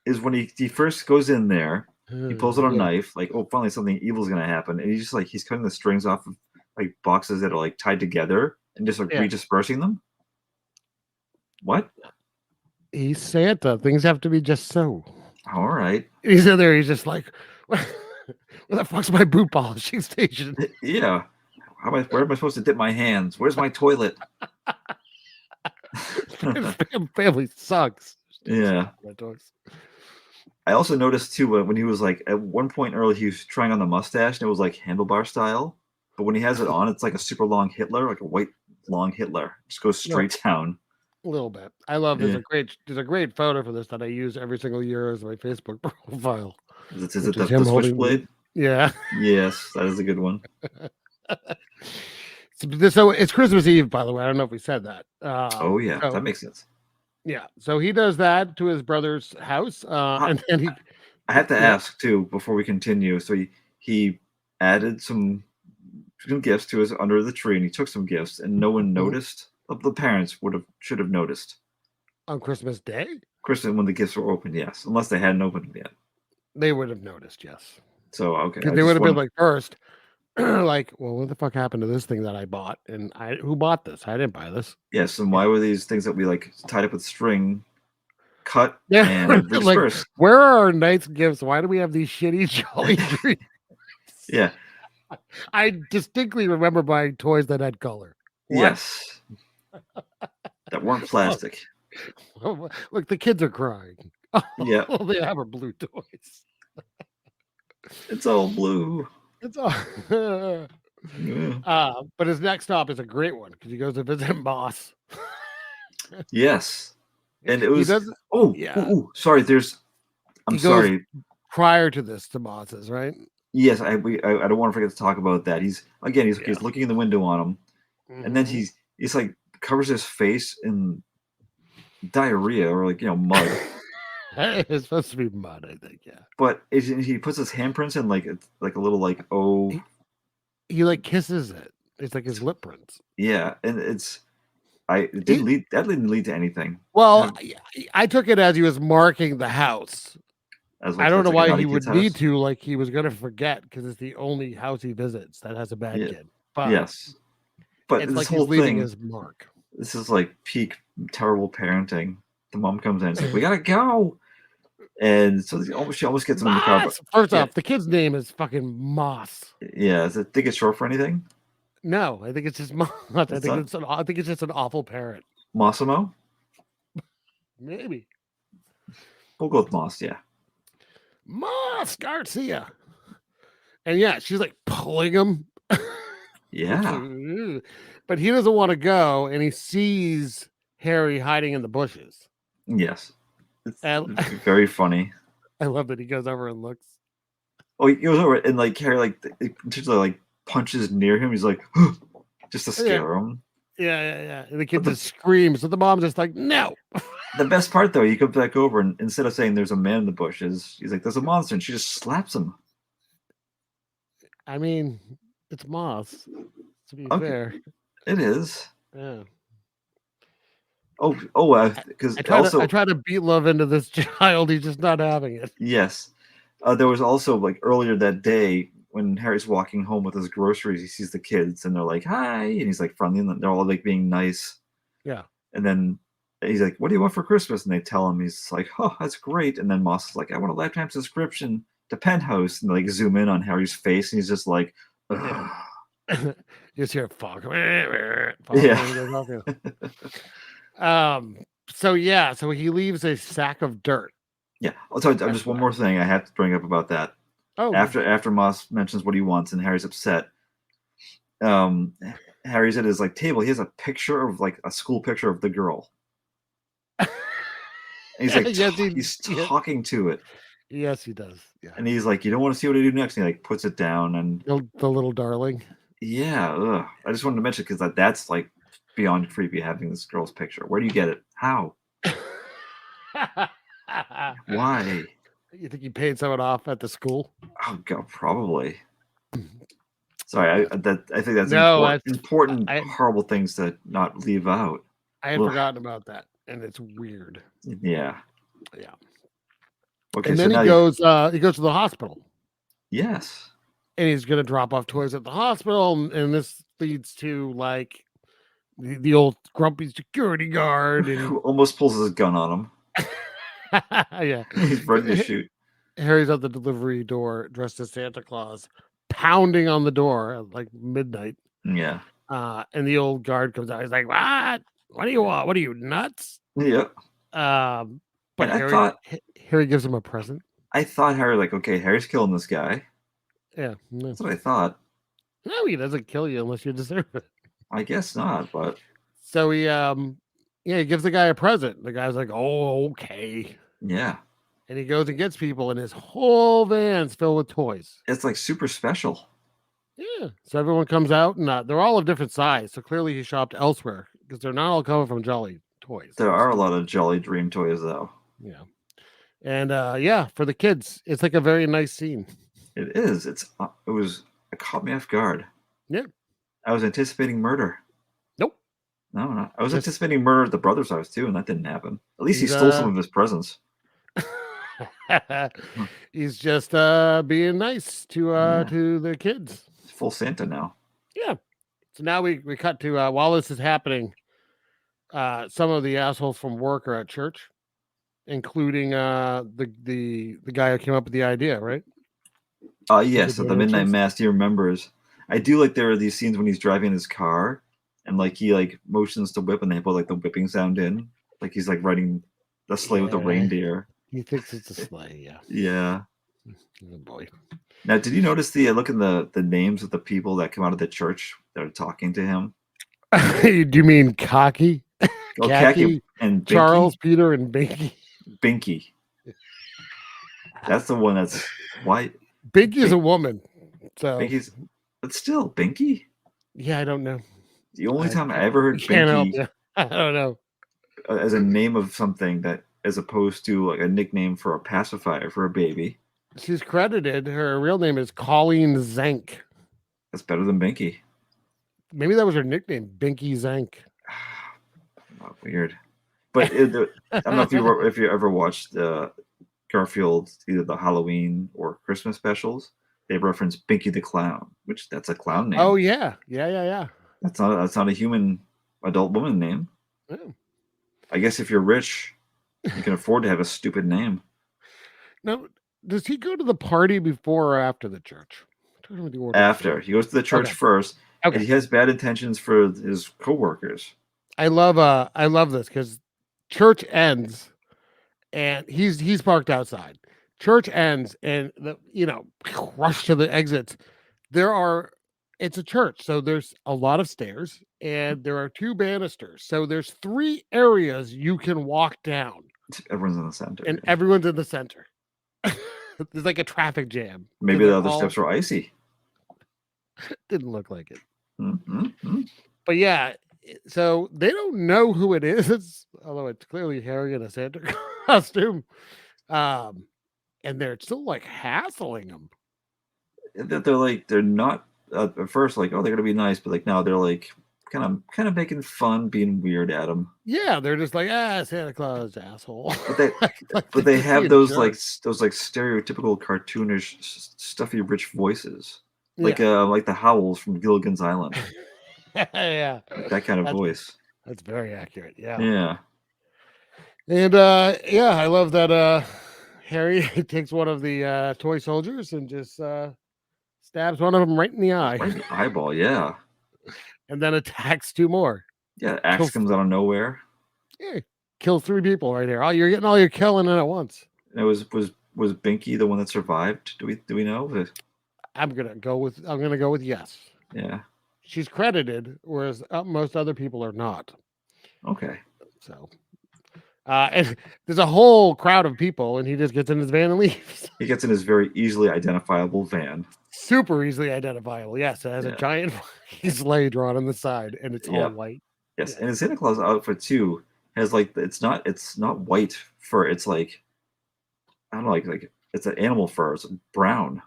is when he first goes in there, he pulls out a Yeah. knife, like, oh, finally something evil's gonna happen, and he's cutting the strings off of like boxes that are like tied together and just like Yeah. redispersing them. What? He's Santa. Things have to be just so. All right. He's in there. He's just like, where the fuck's my boot polishing station? Yeah. Where am I supposed to dip my hands? Where's my toilet? His family sucks. Yeah. I also noticed too when he was like at one point early he was trying on the mustache and it was like handlebar style, but when he has it on, it's like a super long Hitler, like a white long Hitler, just goes straight down. A little bit. I love. Yeah. There's a great photo for this that I use every single year as my Facebook profile. Is which it the him holding switchblade? Yeah. Yes, that is a good one. So it's Christmas Eve, by the way. I don't know if we said that. Oh yeah, so- that makes sense. Yeah. So he does that to his brother's house, and then he. I have to Yeah. ask too before we continue. So he added some gifts to his under the tree, and he took some gifts, and no one noticed. The parents should have noticed On Christmas Day, Christmas when the gifts were opened. Yes, unless they hadn't opened them yet. they would have noticed. Yes. So okay, Because they would have been like first, like, well, what the fuck happened to this thing that I bought? And who bought this? I didn't buy this. Yes, and why were these things that we like tied up with string cut Yeah, and like, dispersed? where are our nice gifts? Why do we have these shitty jolly trees? Yeah. I distinctly remember buying toys that had color. What? Yes. That weren't plastic. Look, the kids are crying. Yeah. All they have are blue toys. It's all blue. It's all. Yeah. But his next stop is a great one because he goes to visit Moss. Yes. And it was does- yeah. Ooh, sorry, I'm He goes sorry. Prior to this to Moss's, right? Yes, I don't want to forget to talk about that. He's looking in the window on him, and then Mhm. he's like covers his face in diarrhea or like mud. It's supposed to be mud, I think. Yeah. But he puts his handprints in like it's like a little like He like kisses it. It's like his lip prints. yeah, and that didn't lead to anything. Well, I took it as he was marking the house. As I don't know that's like a why he naughty would kid's need house. to, like he was gonna forget because it's the only house he visits that has a bad Yeah. kid. But Yes, but it's this like whole he's leaving thing, his mark. this is like peak terrible parenting. The mom comes in, and says, "We gotta go," and so she almost gets him in the car. Moss! First yeah. off, the kid's name is fucking Moss. Yeah, is it think it's short for anything? No, I think it's just Moss. I think it's just an awful parent. Massimo? Maybe. We'll go with Moss, yeah. Moss Garcia. And yeah, she's like pulling him. Yeah. But he doesn't want to go, and he sees Harry hiding in the bushes. Yes. It's And very funny. I love that he goes over and looks. Oh, he goes over and like Harry like punches near him. He's like just to scare him. Yeah. And the kid just screams. So the mom's just like, no. The best part though, he comes back over and instead of saying there's a man in the bushes, he's like, there's a monster, and she just slaps him. I mean, it's Moss, to be Okay. fair. It is. Yeah. Because I also try to beat love into this child. He's just not having it. yes. There was also like earlier that day when Harry's walking home with his groceries, he sees the kids and they're like, hi, and he's like friendly and they're all like being nice. Yeah. And then he's like, what do you want for Christmas? And they tell him, he's like, oh, that's great. And then Moss is like, I want a lifetime subscription to Penthouse. And they like zoom in on Harry's face and he's just like, ugh. You just hear fog. Yeah. So he leaves a sack of dirt. Yeah. I'll tell you just one more thing I have to bring up about that. Oh, After Moss mentions what he wants and Harry's upset, Harry's at his like table. He has a picture of like a school picture of the girl. And he's like Yes, he's talking to it. Yes, he does. Yeah. And he's like, you don't want to see what I do next. And he like puts it down and The little darling. yeah. Ugh. I just wanted to mention because that's like beyond creepy having this girl's picture. Where do you get it? How? Why? You think he paid someone off at the school? Oh god, probably. Sorry, I think that's No, important, I horrible things to not leave out. I had Ugh. forgotten about that, and it's weird. Yeah. Yeah. Okay, And so then now he goes to the hospital, yes. and he's gonna drop off toys at the hospital, and this leads to like the old grumpy security guard, and Who almost pulls his gun on him. yeah, He's ready to shoot. Harry's at the delivery door dressed as Santa Claus, pounding on the door at like midnight. Yeah. And the old guard comes out. He's like, "What? What do you want? What are you nuts?" Yeah. But And Harry gives him a present. I thought Harry, like, okay, Harry's killing this guy. Yeah, no, That's what I thought. he doesn't kill you unless you deserve it. I guess not, but So he gives the guy a present. The guy's like, "Oh, okay." yeah. And he goes and gets people, and his whole van's filled with toys. It's like super special. Yeah. So everyone comes out, and they're all of different size. So clearly he shopped elsewhere because they're not all coming from Jolly Toys. There are a lot of Jolly Dream toys, though. Yeah. And for the kids, it's like a very nice scene. It is. It caught me off guard. Yeah. I was anticipating murder. Nope. No. I was anticipating murder at the brother's house, too, and that didn't happen. At least he stole some of his presents. He's just being nice to the kids. He's full Santa now. Yeah. So now we cut to while this is happening, some of the assholes from work are at church, including the guy who came up with the idea, right? Yes, at the midnight mass, he remembers. I do like there are these scenes when he's driving his car and like he like motions to whip and they put like the whipping sound in. Like he's like riding the sleigh with the reindeer. He thinks it's a sleigh, yeah. Yeah. Oh boy. Now, did you notice look in the names of the people that come out of the church that are talking to him? Do you mean Cocky? Oh, Khaki and Binky? Charles, Peter, and Binky. Binky. That's the one that's white. Binky's a woman. So Binky's, but still, Binky? Yeah, I don't know. The only time I ever heard Binky I don't know. As a name of something that as opposed to like a nickname for a pacifier for a baby. She's credited. Her real name is Colleen Zank. That's better than Binky. Maybe that was her nickname, Binky Zank. Oh, weird. But I don't know if you ever watched Garfield, either the Halloween or Christmas specials. They reference Binky the Clown, which that's a clown name. Oh yeah. That's not a human adult woman name. Oh. I guess if you're rich, you can afford to have a stupid name. Now, does he go to the party before or after the church? After. He goes to the church first. Okay. And he has bad intentions for his coworkers. I love this because church ends and he's parked outside. Church ends and rush to the exits. It's a church, so there's a lot of stairs and there are 2 banisters. So there's 3 areas you can walk down. Everyone's in the center. And everyone's in the center. There's like a traffic jam. Maybe the other steps were icy. Didn't look like it. Mm-hmm. But yeah, so they don't know who it is, although it's clearly Harry in a Santa costume. And they're still like hassling him. They're not at first like, oh, they're gonna be nice, but like now they're like kind of making fun, being weird at him. Yeah, they're just like, Santa Claus asshole. But they have those stereotypical cartoonish, stuffy, rich voices, like the Howls from Gilligan's Island. Yeah, that kind of voice. That's very accurate. Yeah. Yeah. And I love that Harry takes one of the toy soldiers and just stabs one of them right in the eye. Right in the eyeball, yeah. And then attacks 2 more. Yeah, axe comes out of nowhere. Yeah, kills 3 people right here. You're getting all your killing in at once. And it was Binky the one that survived? Do we know? I'm gonna go with yes. Yeah. She's credited, whereas most other people are not. Okay. So, and there's a whole crowd of people, and he just gets in his van and leaves. He gets in his very easily identifiable van. Super easily identifiable. Yes, it has a giant sleigh drawn on the side, and it's all white. Yes, and his Santa Claus outfit too has like it's not white fur. It's like I don't know, like it's an animal fur. It's brown.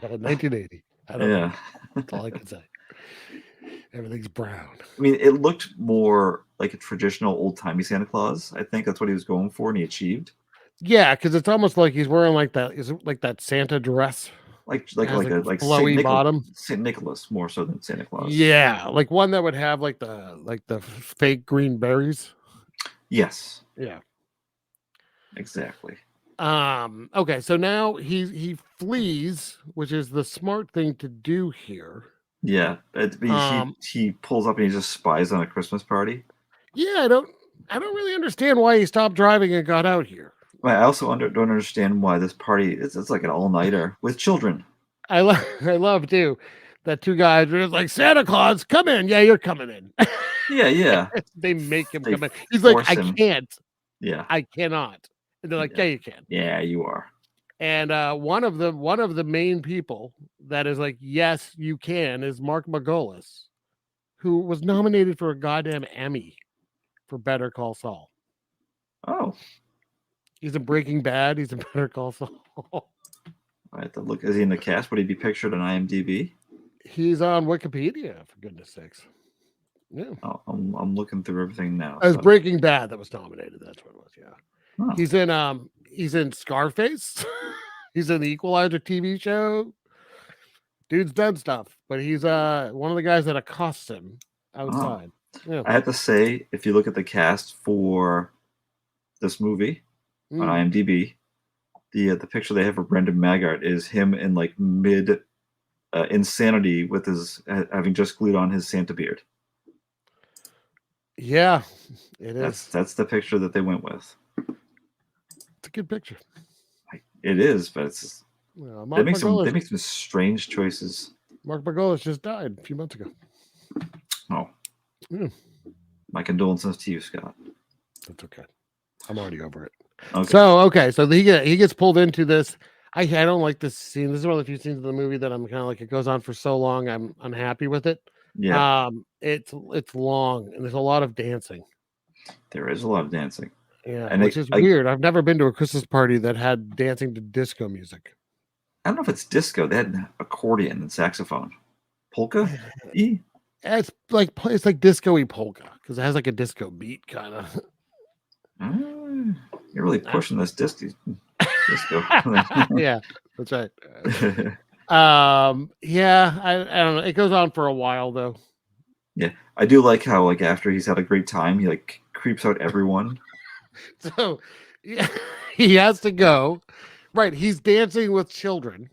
1980. I don't know. Yeah. That's all I can say. Everything's brown. I mean, it looked more like a traditional old-timey Santa Claus. I think that's what he was going for, and he achieved. Yeah, because it's almost like he's wearing like that. Is it like that Santa dress? Like It has, a flowy bottom. Saint Nicholas more so than Santa Claus. Yeah, like one that would have like the fake green berries. Yes. Yeah. Exactly. Okay, so now he flees, which is the smart thing to do here. Yeah. He pulls up and he just spies on a Christmas party. Yeah, I don't really understand why he stopped driving and got out here. I also don't understand why this party it's like an all-nighter with children. I love too that two guys were just like, Santa Claus, come in. Yeah, you're coming in. Yeah. They make him come in. He's like, I can't. Yeah. I cannot. And they're like, yeah, you can. Yeah, you are. And one of the main people that is like, yes, you can, is Mark Margolis, who was nominated for a goddamn Emmy for Better Call Saul. Oh. He's in Breaking Bad. He's in Better Call Saul. I have to look. Is he in the cast? Would he be pictured on IMDb? He's on Wikipedia, for goodness sakes. Yeah. Oh, I'm looking through everything now. It was Breaking Bad that was nominated. That's what it was. Yeah. Oh. He's in Scarface. He's in the Equalizer TV show. Dude's done stuff, but he's one of the guys that accosts him outside. Oh. Yeah. I have to say, if you look at the cast for this movie on IMDb, the picture they have for Brendan Maggart is him in like mid insanity with his having just glued on his Santa beard. Yeah, it is. That's the picture that they went with. It's a good picture. It is, but it's they make some strange choices. Mark Margolis just died a few months ago. Oh, yeah. My condolences to you, Scott. That's okay. I'm already over it. Okay. So he gets pulled into this. I don't like this scene. This is one of the few scenes of the movie that I'm kind of like, it goes on for so long. I'm unhappy with it. Yeah. It's long and there's a lot of dancing. There is a lot of dancing. Yeah, and which is weird. I've never been to a Christmas party that had dancing to disco music. I don't know if it's disco. They had an accordion and saxophone. Polka? It's like disco-y polka because it has like a disco beat kind of. You're really pushing this disco. Yeah, that's right. Yeah, I don't know. It goes on for a while though. Yeah, I do like how like after he's had a great time, he like creeps out everyone. So yeah, he has to go. Right, he's dancing with children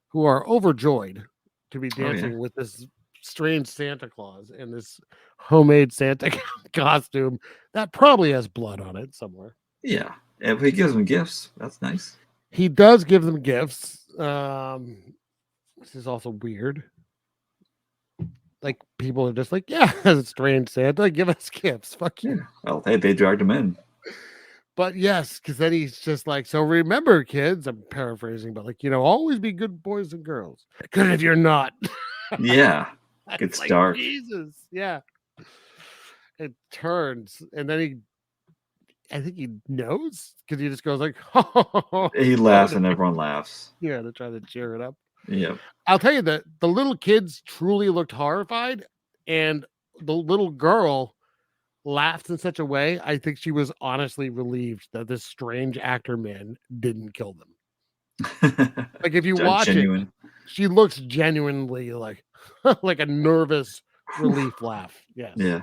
who are overjoyed to be dancing with this strange Santa Claus in this homemade Santa costume that probably has blood on it somewhere. Yeah, if he gives them gifts, that's nice. He does give them gifts. This is also weird. Like people are just like, yeah, it's strange Santa, give us gifts. Fuck you. Well, they dragged him in. But yes, because then he's just like, so remember, kids, I'm paraphrasing, but like, always be good boys and girls. Good if you're not. Yeah. It's like, dark. Jesus. Yeah. It turns. And then I think he knows because he just goes like, oh. He laughs and everyone laughs. Yeah, to try to cheer it up. Yeah. I'll tell you that the little kids truly looked horrified, and the little girl laughed in such a way. I think she was honestly relieved that this strange actor man didn't kill them. Like if you watch it, she looks genuinely like like a nervous relief laugh. Yes. Yeah.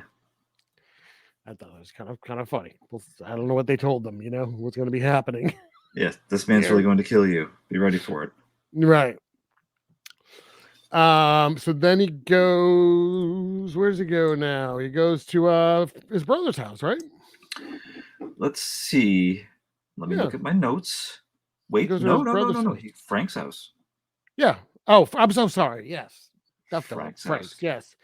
I thought it was kind of funny. I don't know what they told them, what's going to be happening. Yes, this man's really going to kill you. Be ready for it. Right. So then he goes, where does he go now? He goes to his brother's house, right? Let's see. Let me look at my notes. Wait, no. Frank's house. Yeah. Oh, I'm so sorry. Yes. Frank's house. Yes.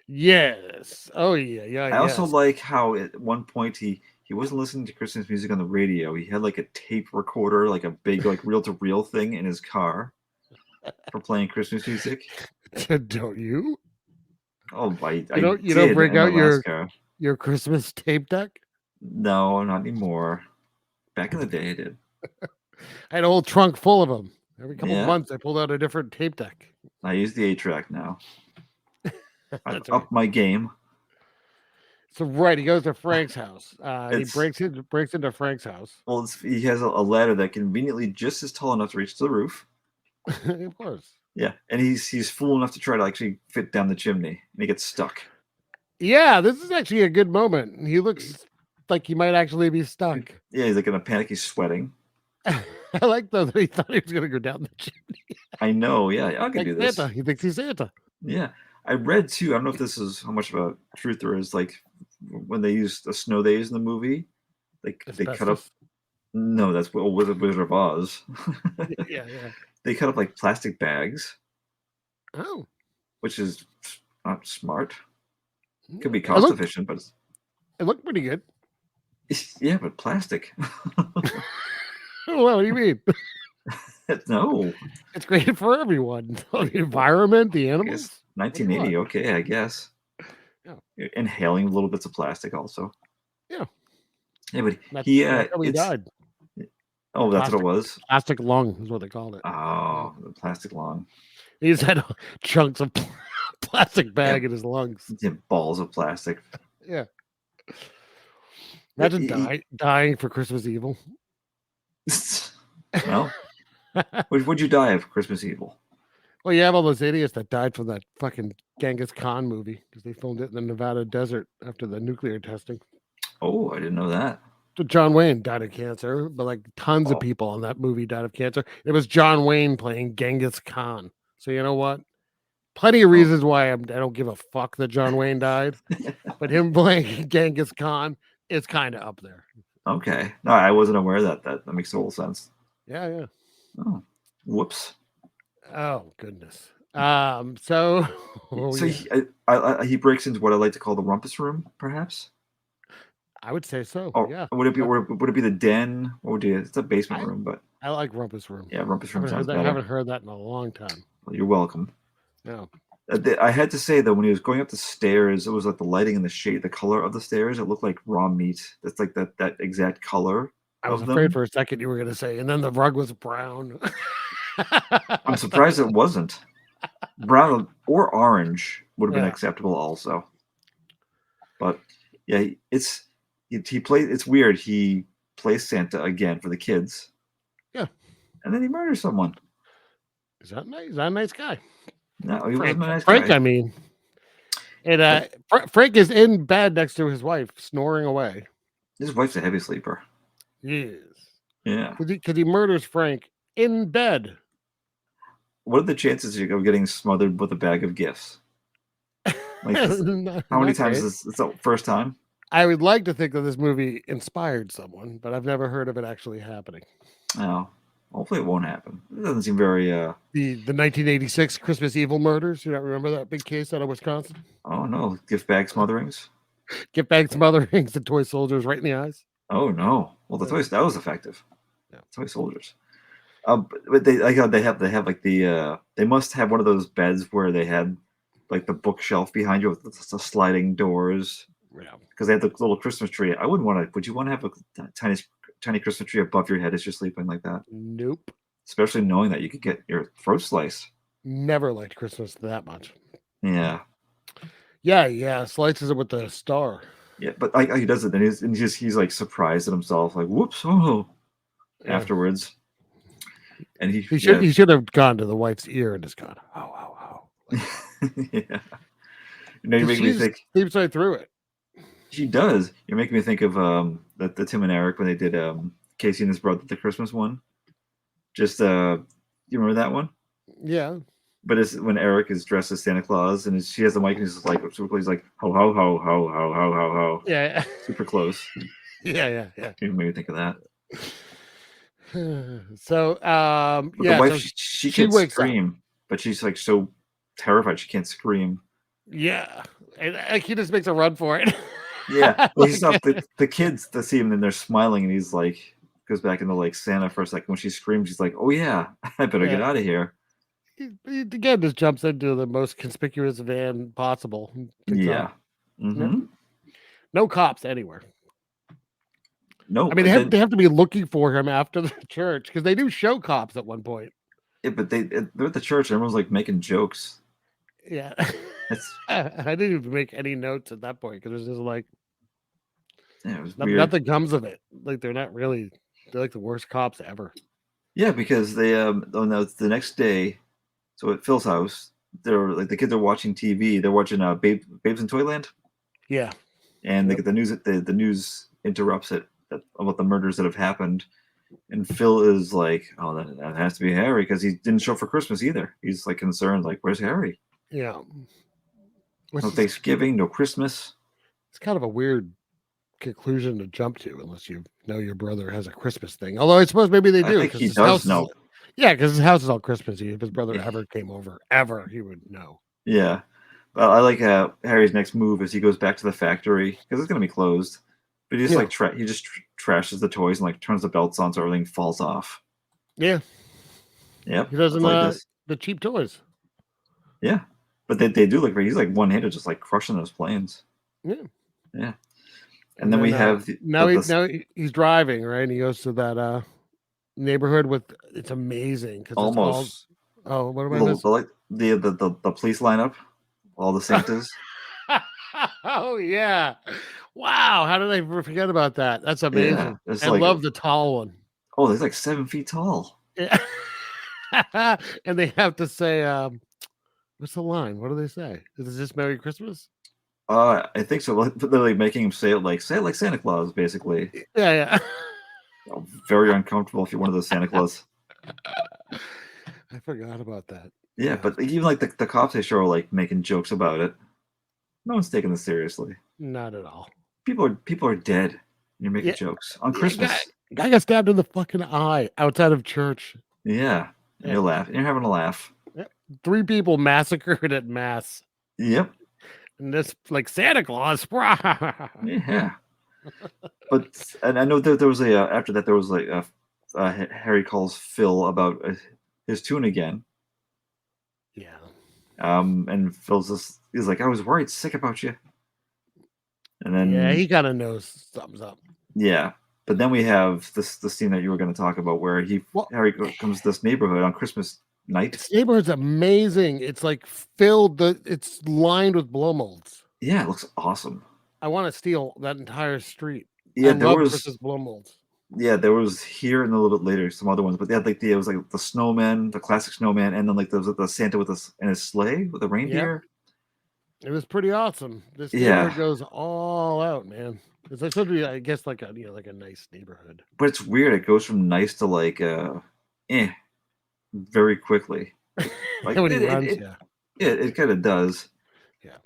Yes. Oh yeah. I also like how at one point he wasn't listening to Christmas music on the radio. He had like a tape recorder, like a big like reel-to-reel thing in his car for playing Christmas music. Don't you? Oh, you don't bring out your Christmas tape deck? No, not anymore. Back in the day, I did. I had a whole trunk full of them. Every couple Yeah. months, I pulled out a different tape deck. I use the 8-track now. I've That's upped my game. So right, he goes to Frank's house. He It's- breaks into Frank's house. Well, he has a ladder that conveniently just is tall enough to reach to the roof. Of course. Yeah, and he's fool enough to try to actually fit down the chimney, and he gets stuck. Yeah, this is actually a good moment. He looks like he might actually be stuck. Yeah, he's like in a panic. He's sweating. I like though that he thought he was going to go down the chimney. I know. Yeah, I can Like do this. Santa. He thinks he's Santa. Yeah, I read too. I don't know if this is how much of a truth there is. Like when they used the snow days in the movie, like they cut up. Asbestos. No, that's Wizard of Oz. Yeah. They cut up like plastic bags, Oh. which is not smart. Could be cost efficient, but It looked pretty good. yeah, but plastic. Well, what do you mean? No, It's great for everyone. The environment, the I animals. guess 1980. Okay, I guess. Yeah. You're inhaling little bits of plastic, also. Yeah. Yeah, but That's he how he it's died. oh, that's what it was. Plastic lung is what they called it. Oh, the plastic lung. He's had chunks of plastic bag in his lungs. Yeah, balls of plastic. Yeah. Imagine dying for Christmas Evil. Well, would you die of Christmas Evil? Well, you have all those idiots that died from that fucking Genghis Khan movie because they filmed it in the Nevada desert after the nuclear testing. Oh, I didn't know that. So John Wayne died of cancer, but like tons of people on that movie died of cancer. It was John Wayne playing Genghis Khan. So you know what? Plenty of reasons why I don't give a fuck that John Wayne died, but him playing Genghis Khan is kind of up there. Okay, no, I wasn't aware of that. That makes total sense. Yeah. Oh, whoops. Oh goodness. So he breaks into what I like to call the rumpus room, perhaps. I would say so. Oh, Yeah. Would it be the den? What would you? It's a basement room, but I like rumpus room. yeah, rumpus room sounds I better. haven't heard that in a long time. Well, you're welcome. No. I had to say though, when he was going up the stairs, it was like the lighting and the shade, the color of the stairs. It looked like raw meat. That's like that exact color. I was of afraid them. for a second you were going to say, and then the rug was brown. I'm surprised it wasn't. Brown or orange would have been Yeah. acceptable also. But yeah, he plays. It's weird. He plays Santa again for the kids. Yeah. And then he murders someone. Is that nice? Is that a nice guy? No, he wasn't a nice Frank, guy. I mean. And Frank is in bed next to his wife, snoring away. His wife's a heavy sleeper. He is. Yeah. Because he murders Frank in bed. What are the chances of getting smothered with a bag of gifts? Like, how many times is it's the first time? I would like to think that this movie inspired someone, but I've never heard of it actually happening. Oh, hopefully it won't happen. It doesn't seem very. The 1986 Christmas Evil murders. You don't remember that big case out of Wisconsin? Oh no, gift bag smotherings. Gift bag smotherings, the toy soldiers right in the eyes. Oh no! Well, the toys that was effective. Yeah. Toy soldiers. But they have like the they must have one of those beds where they had like the bookshelf behind you with the sliding doors. Yeah. Because they had the little Christmas tree. I wouldn't want to. Would you want to have a tiny Christmas tree above your head as you're sleeping like that? Nope. Especially knowing that you could get your throat sliced. Never liked Christmas that much. Yeah. Yeah. Slices it with the star. Yeah, but like he does it, and he's like surprised at himself, like whoops, Yeah. afterwards. And he should have gone to the wife's ear and just gone, oh. yeah. You make me think. Sleeps right through it. She does. You're making me think of the Tim and Eric when they did Casey and his brother, the Christmas one. Just you remember that one? Yeah. But it's when Eric is dressed as Santa Claus and she has the mic and he's like ho ho ho ho ho ho ho ho. Yeah. Super close. Yeah. You made me think of that. So But yeah, the wife, so she she can't wakes scream, but she's like so terrified she can't scream. yeah. And he just makes a run for it. Yeah, well, he's not the kids that see him and they're smiling, and he's like goes back into like Santa for a second. When she screams, he's like, "Oh yeah, I better get out of here." He again just jumps into the most conspicuous van possible. Yeah. Mm-hmm. No cops anywhere. No, I mean they have to be looking for him after the church because they do show cops at one point. but they're at the church. And everyone's like making jokes. Yeah. It's I didn't even make any notes at that point because it was just like yeah, it was weird. nothing comes of it. Like they're like the worst cops ever. Yeah, because they no, the next day, so at Phil's house, they're like the kids are watching TV. They're watching Babes in Toyland. Yeah. And they get the news. The news interrupts it about the murders that have happened. And Phil is like, "Oh, that has to be Harry because he didn't show up for Christmas either." He's like concerned, like, "Where's Harry? Yeah. No Thanksgiving, no Christmas." It's kind of a weird conclusion to jump to unless you know your brother has a Christmas thing. Although I suppose maybe they do. I think he does know. Yeah, because his house is all Christmassy. If his brother ever came over, he would know. Yeah. Well, I like Harry's next move is he goes back to the factory because it's going to be closed. But he just he just trashes the toys and like turns the belts on so everything falls off. Yeah. Yep. He doesn't like the cheap toys. Yeah. But they do look he's like one-handed just like crushing those planes. Yeah. Yeah. And then we have now he's driving, right? And he goes to that neighborhood with it's amazing because almost what am I missing? The police lineup, all the Santas. Oh yeah. Wow, how did I forget about that? That's amazing. Yeah, I love the tall one. Oh, he's like 7 feet tall. Yeah. And they have to say, what's the line? What do they say? Is this Merry Christmas? I think so. They're like making him say it like Santa Claus, basically. Yeah. Very uncomfortable if you're one of those Santa Claus. I forgot about that. Yeah, but even like the cops they show are like making jokes about it. No one's taking this seriously. Not at all. People are dead. And you're making jokes on Christmas. Guy got stabbed in the fucking eye outside of church. Yeah. And you're laughing. You're having a laugh. Yep. 3 people massacred at mass. Yep. And this like Santa Claus. Yeah. But and I know that there was after that there was like Harry calls Phil about his tune again. Yeah. And he's like, I was worried sick about you. And then he kind of knows something's up. Yeah. But then we have the scene that you were going to talk about where Harry comes to this neighborhood on Christmas night. This neighborhood's amazing. It's like it's lined with blow molds. Yeah, it looks awesome. I want to steal that entire street. Yeah, there was Christmas blow molds. Yeah, there was here and a little bit later some other ones, but they had like it was like the snowman, the classic snowman, and then like there was the Santa with his sleigh with a reindeer. Yep. It was pretty awesome. This neighborhood goes all out, man. It's like supposed to be, I guess, like a nice neighborhood. But it's weird. It goes from nice to like very quickly. Like when he runs, it kind of does. Yeah,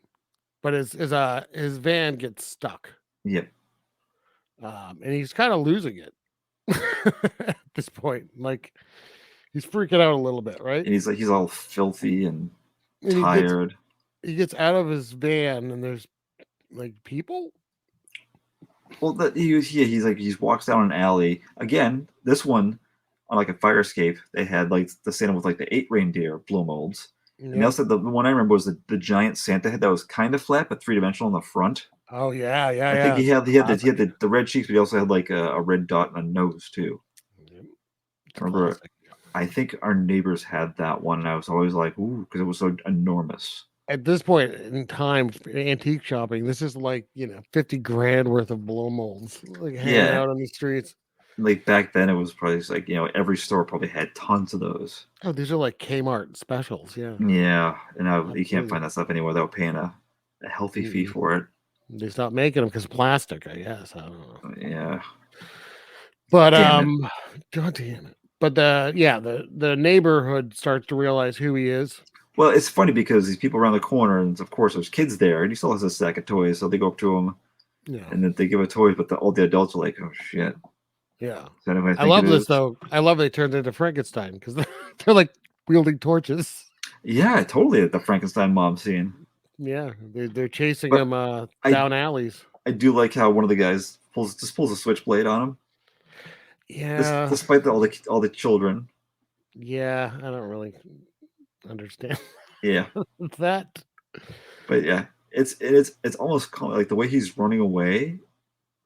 but his van gets stuck. Yep. And he's kind of losing it at this point. Like he's freaking out a little bit, right? And he's all filthy and tired. He gets out of his van, and there's like people. Well, he walks down an alley again. This one on like a fire escape. They had like the Santa with like the 8 reindeer blow molds. Yep. And also the one I remember was the giant Santa head that was kind of flat but 3-dimensional in the front. Oh yeah. I think he had the red cheeks, but he also had like a red dot and a nose too. Yep. I remember. Classic. I think our neighbors had that one, and I was always like, ooh, because it was so enormous. At this point in time, antique shopping, this is like $50,000 worth of blow molds, like hanging out on the streets. Like back then, it was probably just like every store probably had tons of those. Oh, these are like Kmart specials, yeah. Yeah, and now you can't find that stuff anywhere without paying a healthy fee for it. They stopped making them because of plastic, I guess. I don't know. Yeah, but God damn it! But the neighborhood starts to realize who he is. Well, it's funny because these people around the corner, and of course there's kids there, and he still has a stack of toys, so they go up to him, and then they give a toy, but all the adults are like, "Oh shit!" Yeah, I love this though. I love they turned into Frankenstein because they're like wielding torches. Yeah, totally. The Frankenstein mom scene. Yeah, they're chasing him down alleys. I do like how one of the guys pulls a switchblade on him. Yeah, despite all the children. Yeah, I don't really understand. Yeah, that. But yeah, it's almost like the way he's running away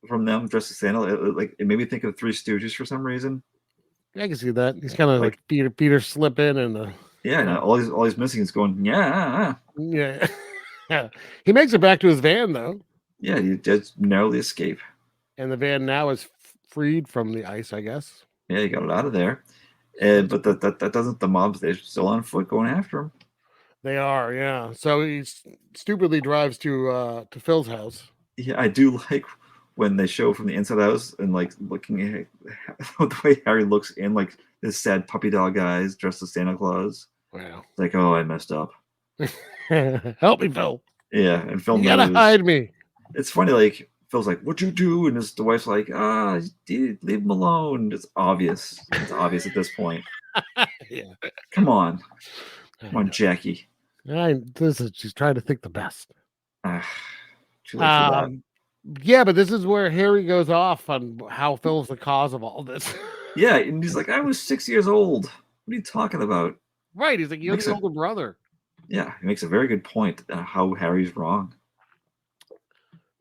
from them dressed as Santa. It made me think of Three Stooges for some reason. I can see that. He's kind of like Peter slipping and the Yeah, and all he's missing is going, yeah. yeah. He makes it back to his van though. Yeah, he just narrowly escape. And the van now is freed from the ice, I guess. Yeah, he got it out of there. But that doesn't, the mobs, they're still on foot going after him. They are, yeah. So he stupidly drives to Phil's house. Yeah, I do like when they show from the inside of the house and like looking at the way Harry looks in, like this sad puppy dog eyes dressed as Santa Claus. Wow. It's like, oh, I messed up. Help me, Phil. Yeah, and Phil You gotta hide me. It's funny, like Phil's like, "What'd you do?" And the wife's like, dude, leave him alone." It's obvious. It's obvious at this point. Yeah. Come on, Jackie. She's trying to think the best. Too late for that. Yeah, but this is where Harry goes off on how Phil's the cause of all this. Yeah, and he's like, "I was 6 years old. What are you talking about?" Right, he's like, "You're the older brother." Yeah, he makes a very good point how Harry's wrong.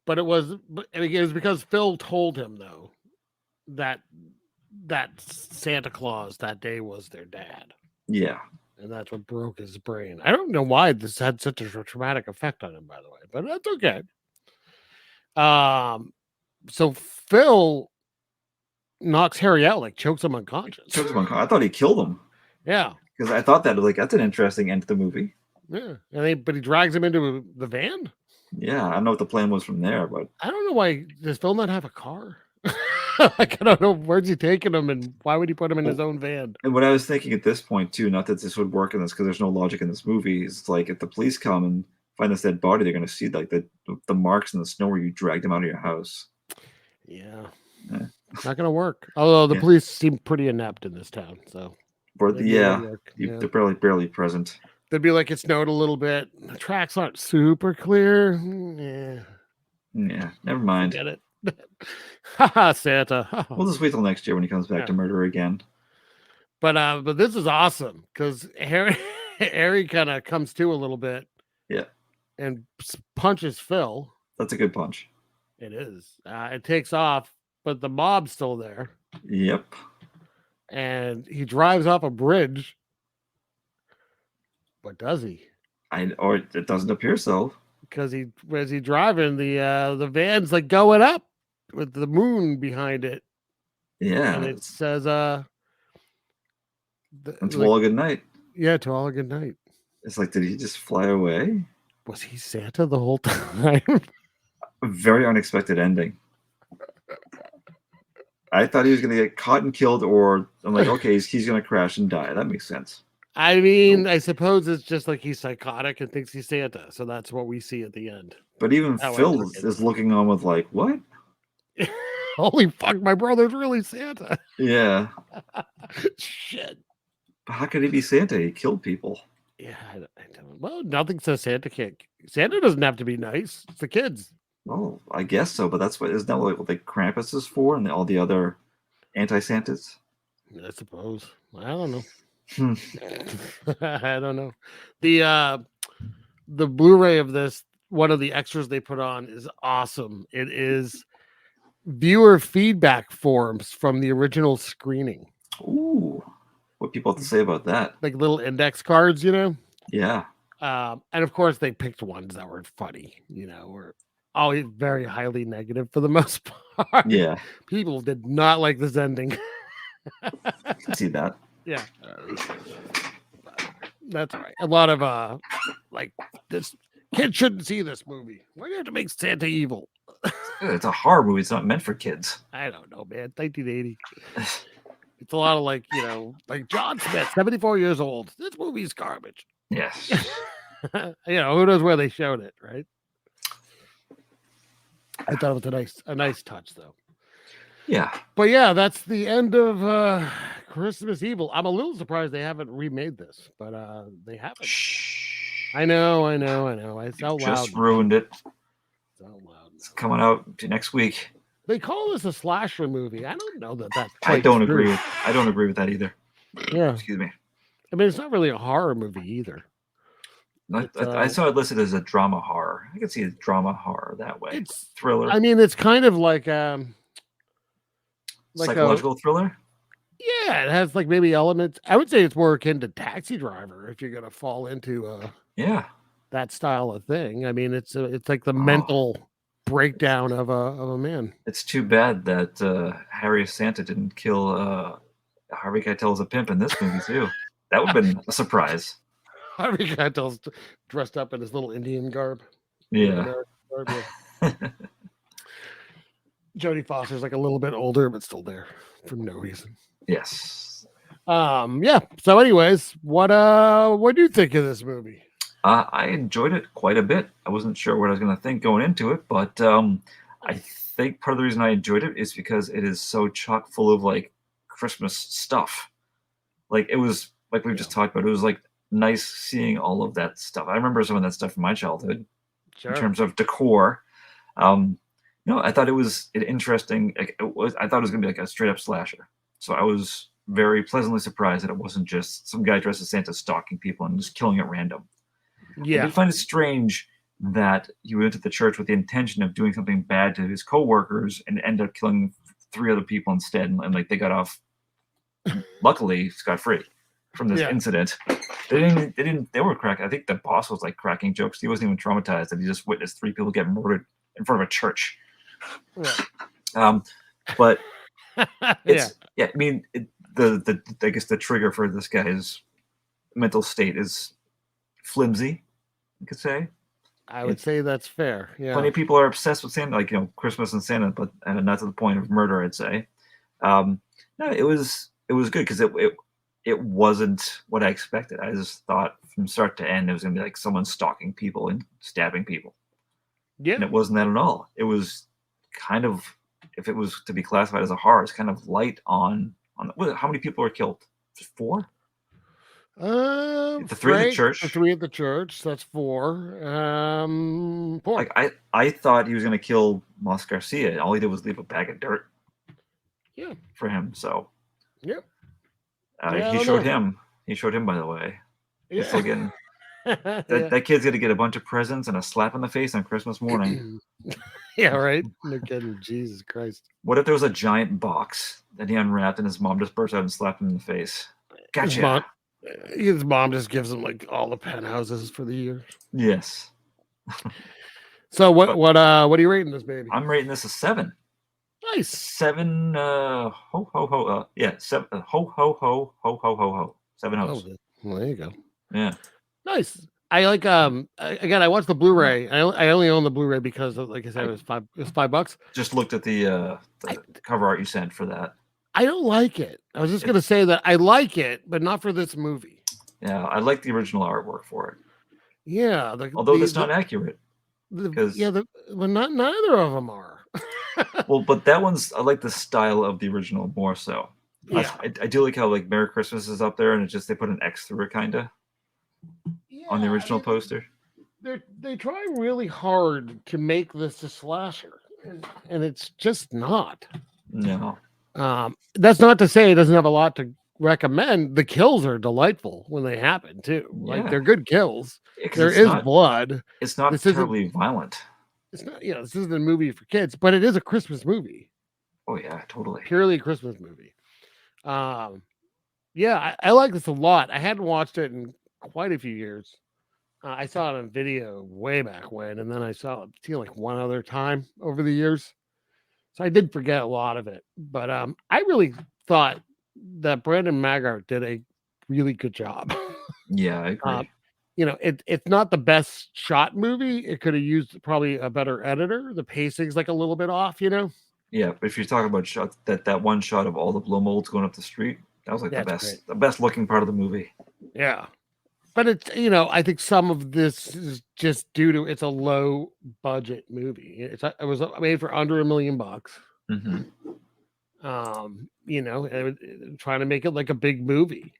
But it was because Phil told him though that Santa Claus that day was their dad. Yeah, and that's what broke his brain. I don't know why this had such a traumatic effect on him, by the way, but that's okay. So Phil knocks Harry out, like chokes him unconscious. I thought he killed him. Yeah, because I thought that that's an interesting end to the movie. Yeah, but he drags him into the van. Yeah, I don't know what the plan was from there, but I don't know why does Phil not have a car? Like, I don't know where's he taking him, and why would he put him in his own van? And what I was thinking at this point too, not that this would work in this because there's no logic in this movie, is like if the police come and find this dead body, they're going to see like the marks in the snow where you dragged him out of your house. Yeah. Not going to work. Although the police seem pretty inept in this town, so. They're barely present. They'd be like, it snowed a little bit. The tracks aren't super clear. Yeah, never mind. Get it. Haha, Santa. We'll just wait till next year when he comes back to murder again. But this is awesome because Harry kind of comes to a little bit. Yeah. And punches Phil. That's a good punch. It is. It takes off, but the mob's still there. Yep. And he drives off a bridge. But does he? Or it doesn't appear so. Because as he driving, the van's like going up with the moon behind it. Yeah. And it says to all a good night. Yeah, to all a good night. It's like, did he just fly away? Was he Santa the whole time? A very unexpected ending. I thought he was going to get caught and killed, or I'm like, okay, he's going to crash and die. That makes sense. I mean, I suppose it's just like he's psychotic and thinks he's Santa, so that's what we see at the end. But even Phil is looking on with like, what? Holy fuck, my brother's really Santa. Yeah. Shit. But how could he be Santa? He killed people. Yeah, I don't. Well, nothing says Santa can't. Santa doesn't have to be nice. It's the kids. Well, I guess so, but that's what isn't that what the Krampus is for, and all the other anti-Santas? I suppose. I don't know. I don't know. The Blu-ray of this, one of the extras they put on is awesome. It is viewer feedback forms from the original screening. Ooh, what people have to say about that? Like little index cards, you know? Yeah. And of course they picked ones that were funny, you know, or always very highly negative for the most part. Yeah. People did not like this ending. I can see that. Yeah. That's right. A lot of like this kid shouldn't see this movie. Why do you have to make Santa evil? It's a horror movie. It's not meant for kids. I don't know, man. 1980. It's a lot of like, you know, like John Smith, 74 years old. This movie's garbage. Yes. You know, who knows where they showed it, right? I thought it was a nice touch though. Yeah. But yeah, that's the end of Christmas Evil. I'm a little surprised they haven't remade this, but they haven't. Shh. I know. It's out loud. Just ruined it. It's out loud. It's coming out next week. They call this a slasher movie. I don't know that. I don't agree with that either. Yeah. Excuse me. I mean, it's not really a horror movie either. I saw it listed as a drama horror. I can see a drama horror that way. It's thriller. I mean, it's kind of like psychological thriller. Yeah, it has like maybe elements. I would say it's more akin to Taxi Driver if you're gonna fall into Yeah. that style of thing. I mean, it's like the Oh. mental breakdown of a man. It's too bad that Harry Santa didn't kill Harvey Keitel as a pimp in this movie too. That would have been a surprise. Harvey Keitel's dressed up in his little Indian garb. Yeah. American garb, yeah. Jodie Foster's like a little bit older, but still there for no reason. Yes. Yeah. So, anyways, what do you think of this movie? I enjoyed it quite a bit. I wasn't sure what I was going to think going into it, but I think part of the reason I enjoyed it is because it is so chock full of like Christmas stuff. Like it was like we've just talked about. It was like nice seeing all of that stuff. I remember some of that stuff from my childhood in terms of decor. I thought it was interesting. Like, I thought it was going to be like a straight up slasher. So I was very pleasantly surprised that it wasn't just some guy dressed as Santa stalking people and just killing at random. Yeah. I did find it strange that he went to the church with the intention of doing something bad to his co-workers and ended up killing 3 other people instead. And like they got off, luckily, scot-free from this incident. They were cracking. I think the boss was like cracking jokes. He wasn't even traumatized that he just witnessed 3 people get murdered in front of a church. Yeah. But it's, I mean, I guess the trigger for this guy's mental state is flimsy, you could say. I would say that's fair. Yeah. Plenty of people are obsessed with Santa, like Christmas and Santa, but not to the point of murder, I'd say. No, it was good because it wasn't what I expected. I just thought from start to end it was gonna be like someone stalking people and stabbing people. Yeah. And it wasn't that at all. It was kind of, if it was to be classified as a horror, it's kind of light on how many people were killed? 4? The 3 at the church. The 3 at the church. That's 4. 4. Like I thought he was going to kill Moss Garcia, and all he did was leave a bag of dirt. Yeah. For him. So. Yep. He showed him. He showed him, by the way. He's still getting. That kid's going to get a bunch of presents and a slap in the face on Christmas morning. Yeah, right. No kidding. Jesus Christ. What if there was a giant box that he unwrapped and his mom just burst out and slapped him in the face? Gotcha. His mom just gives him like all the penthouses for the year. Yes. So what are you rating this baby? I'm rating this a 7. Nice. 7 ho ho ho. 7 ho ho ho ho ho ho ho. 7 hoes. Oh, well, there you go. Yeah. Nice. I like again I watched the Blu-ray. I only own the Blu-ray because like I said it was $5. Just looked at the cover art you sent for that. I don't like it. I was just gonna say that I like it, but not for this movie. Yeah, I like the original artwork for it. Yeah, although that's not accurate. Well, neither of them are. Well, but that one's, I like the style of the original more so. Yeah. I do like how like Merry Christmas is up there and it's just they put an X through it kind of on the original poster. They try really hard to make this a slasher, and it's just not. No. That's not to say it doesn't have a lot to recommend. The kills are delightful when they happen too. Like they're good kills. There is blood. It's not terribly violent. It's not. This isn't a movie for kids, but it is a Christmas movie. Oh yeah, totally. Purely a Christmas movie. Yeah, I like this a lot. I hadn't watched it in quite a few years. I saw it on video way back when, and then I saw it like one other time over the years. So I did forget a lot of it, but I really thought that Brandon Maggart did a really good job. Yeah, I agree. It's not the best shot movie. It could have used probably a better editor. The pacing's like a little bit off, Yeah, but if you're talking about shots, that one shot of all the blow molds going up the street, that was like the best looking part of the movie. Yeah. But it's, I think some of this is just due to it's a low budget movie. It was made for under $1 million. Mm-hmm. Trying to make it like a big movie.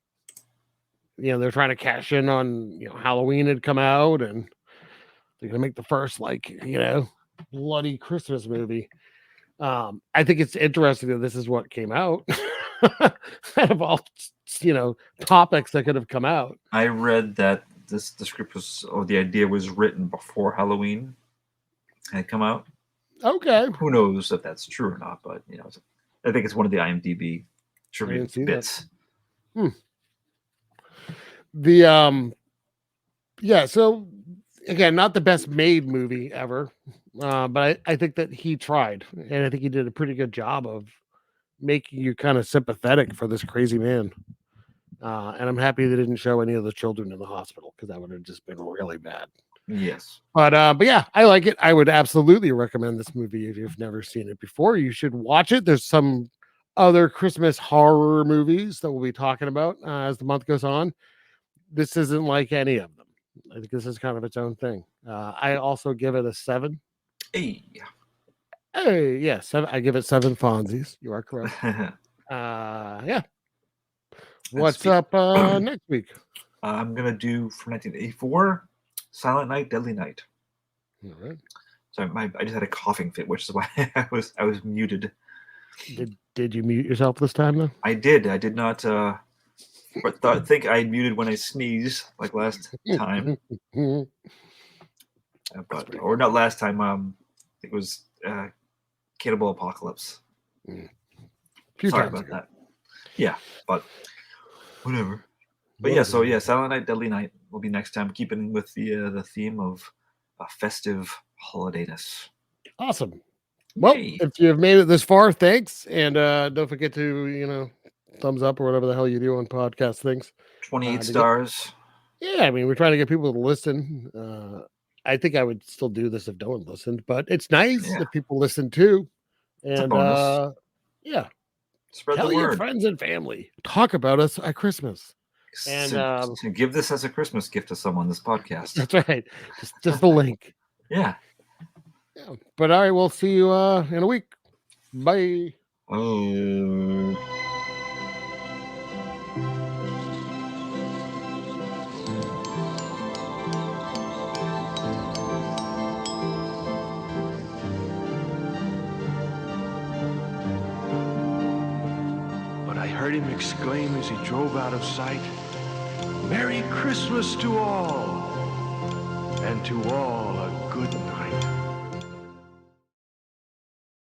They're trying to cash in on, Halloween had come out and they're going to make the first bloody Christmas movie. I think it's interesting that this is what came out out of all, topics that could have come out. I read that the script was, or the idea was written before Halloween had come out. Okay. Who knows if that's true or not, but I think it's one of the IMDb tribute see that. bits. The yeah, so again, not the best made movie ever, but I think that he tried, and I think he did a pretty good job of making you kind of sympathetic for this crazy man. And I'm happy they didn't show any of the children in the hospital because that would have just been really bad. Yes. But yeah, I like it. I would absolutely recommend this movie if you've never seen it before. You should watch it. There's some other Christmas horror movies that we'll be talking about as the month goes on. This isn't like any of them. I think this is kind of its own thing. I also give it a 7. Hey. Hey, yeah, 7. I give it 7 Fonzies. You are correct. Yeah. What's up next week? I'm gonna do from 1984, Silent Night, Deadly Night. All right. So I just had a coughing fit, which is why I was muted. Did you mute yourself this time though? I did. I did not. Think I muted when I sneezed like last time. But or not last time. It was Cannibal Apocalypse. Sorry about that. Yeah, but whatever. But yeah, so yeah, Silent Night, Deadly Night will be next time, keeping with the theme of festive holidayness. Awesome. Well, if you've made it this far, thanks, and don't forget to thumbs up or whatever the hell you do on podcast things. 28 stars. Yeah, I mean, we're trying to get people to listen. I think I would still do this if no one listened, but it's nice if people listen too. And yeah, spread tell the word. Your friends and family. Talk about us at Christmas. And so give this as a Christmas gift to someone. This podcast. That's right. Just the link. Yeah. But all right, we'll see you in a week. Bye. But I heard him exclaim as he drove out of sight, "Merry Christmas to all, and to all a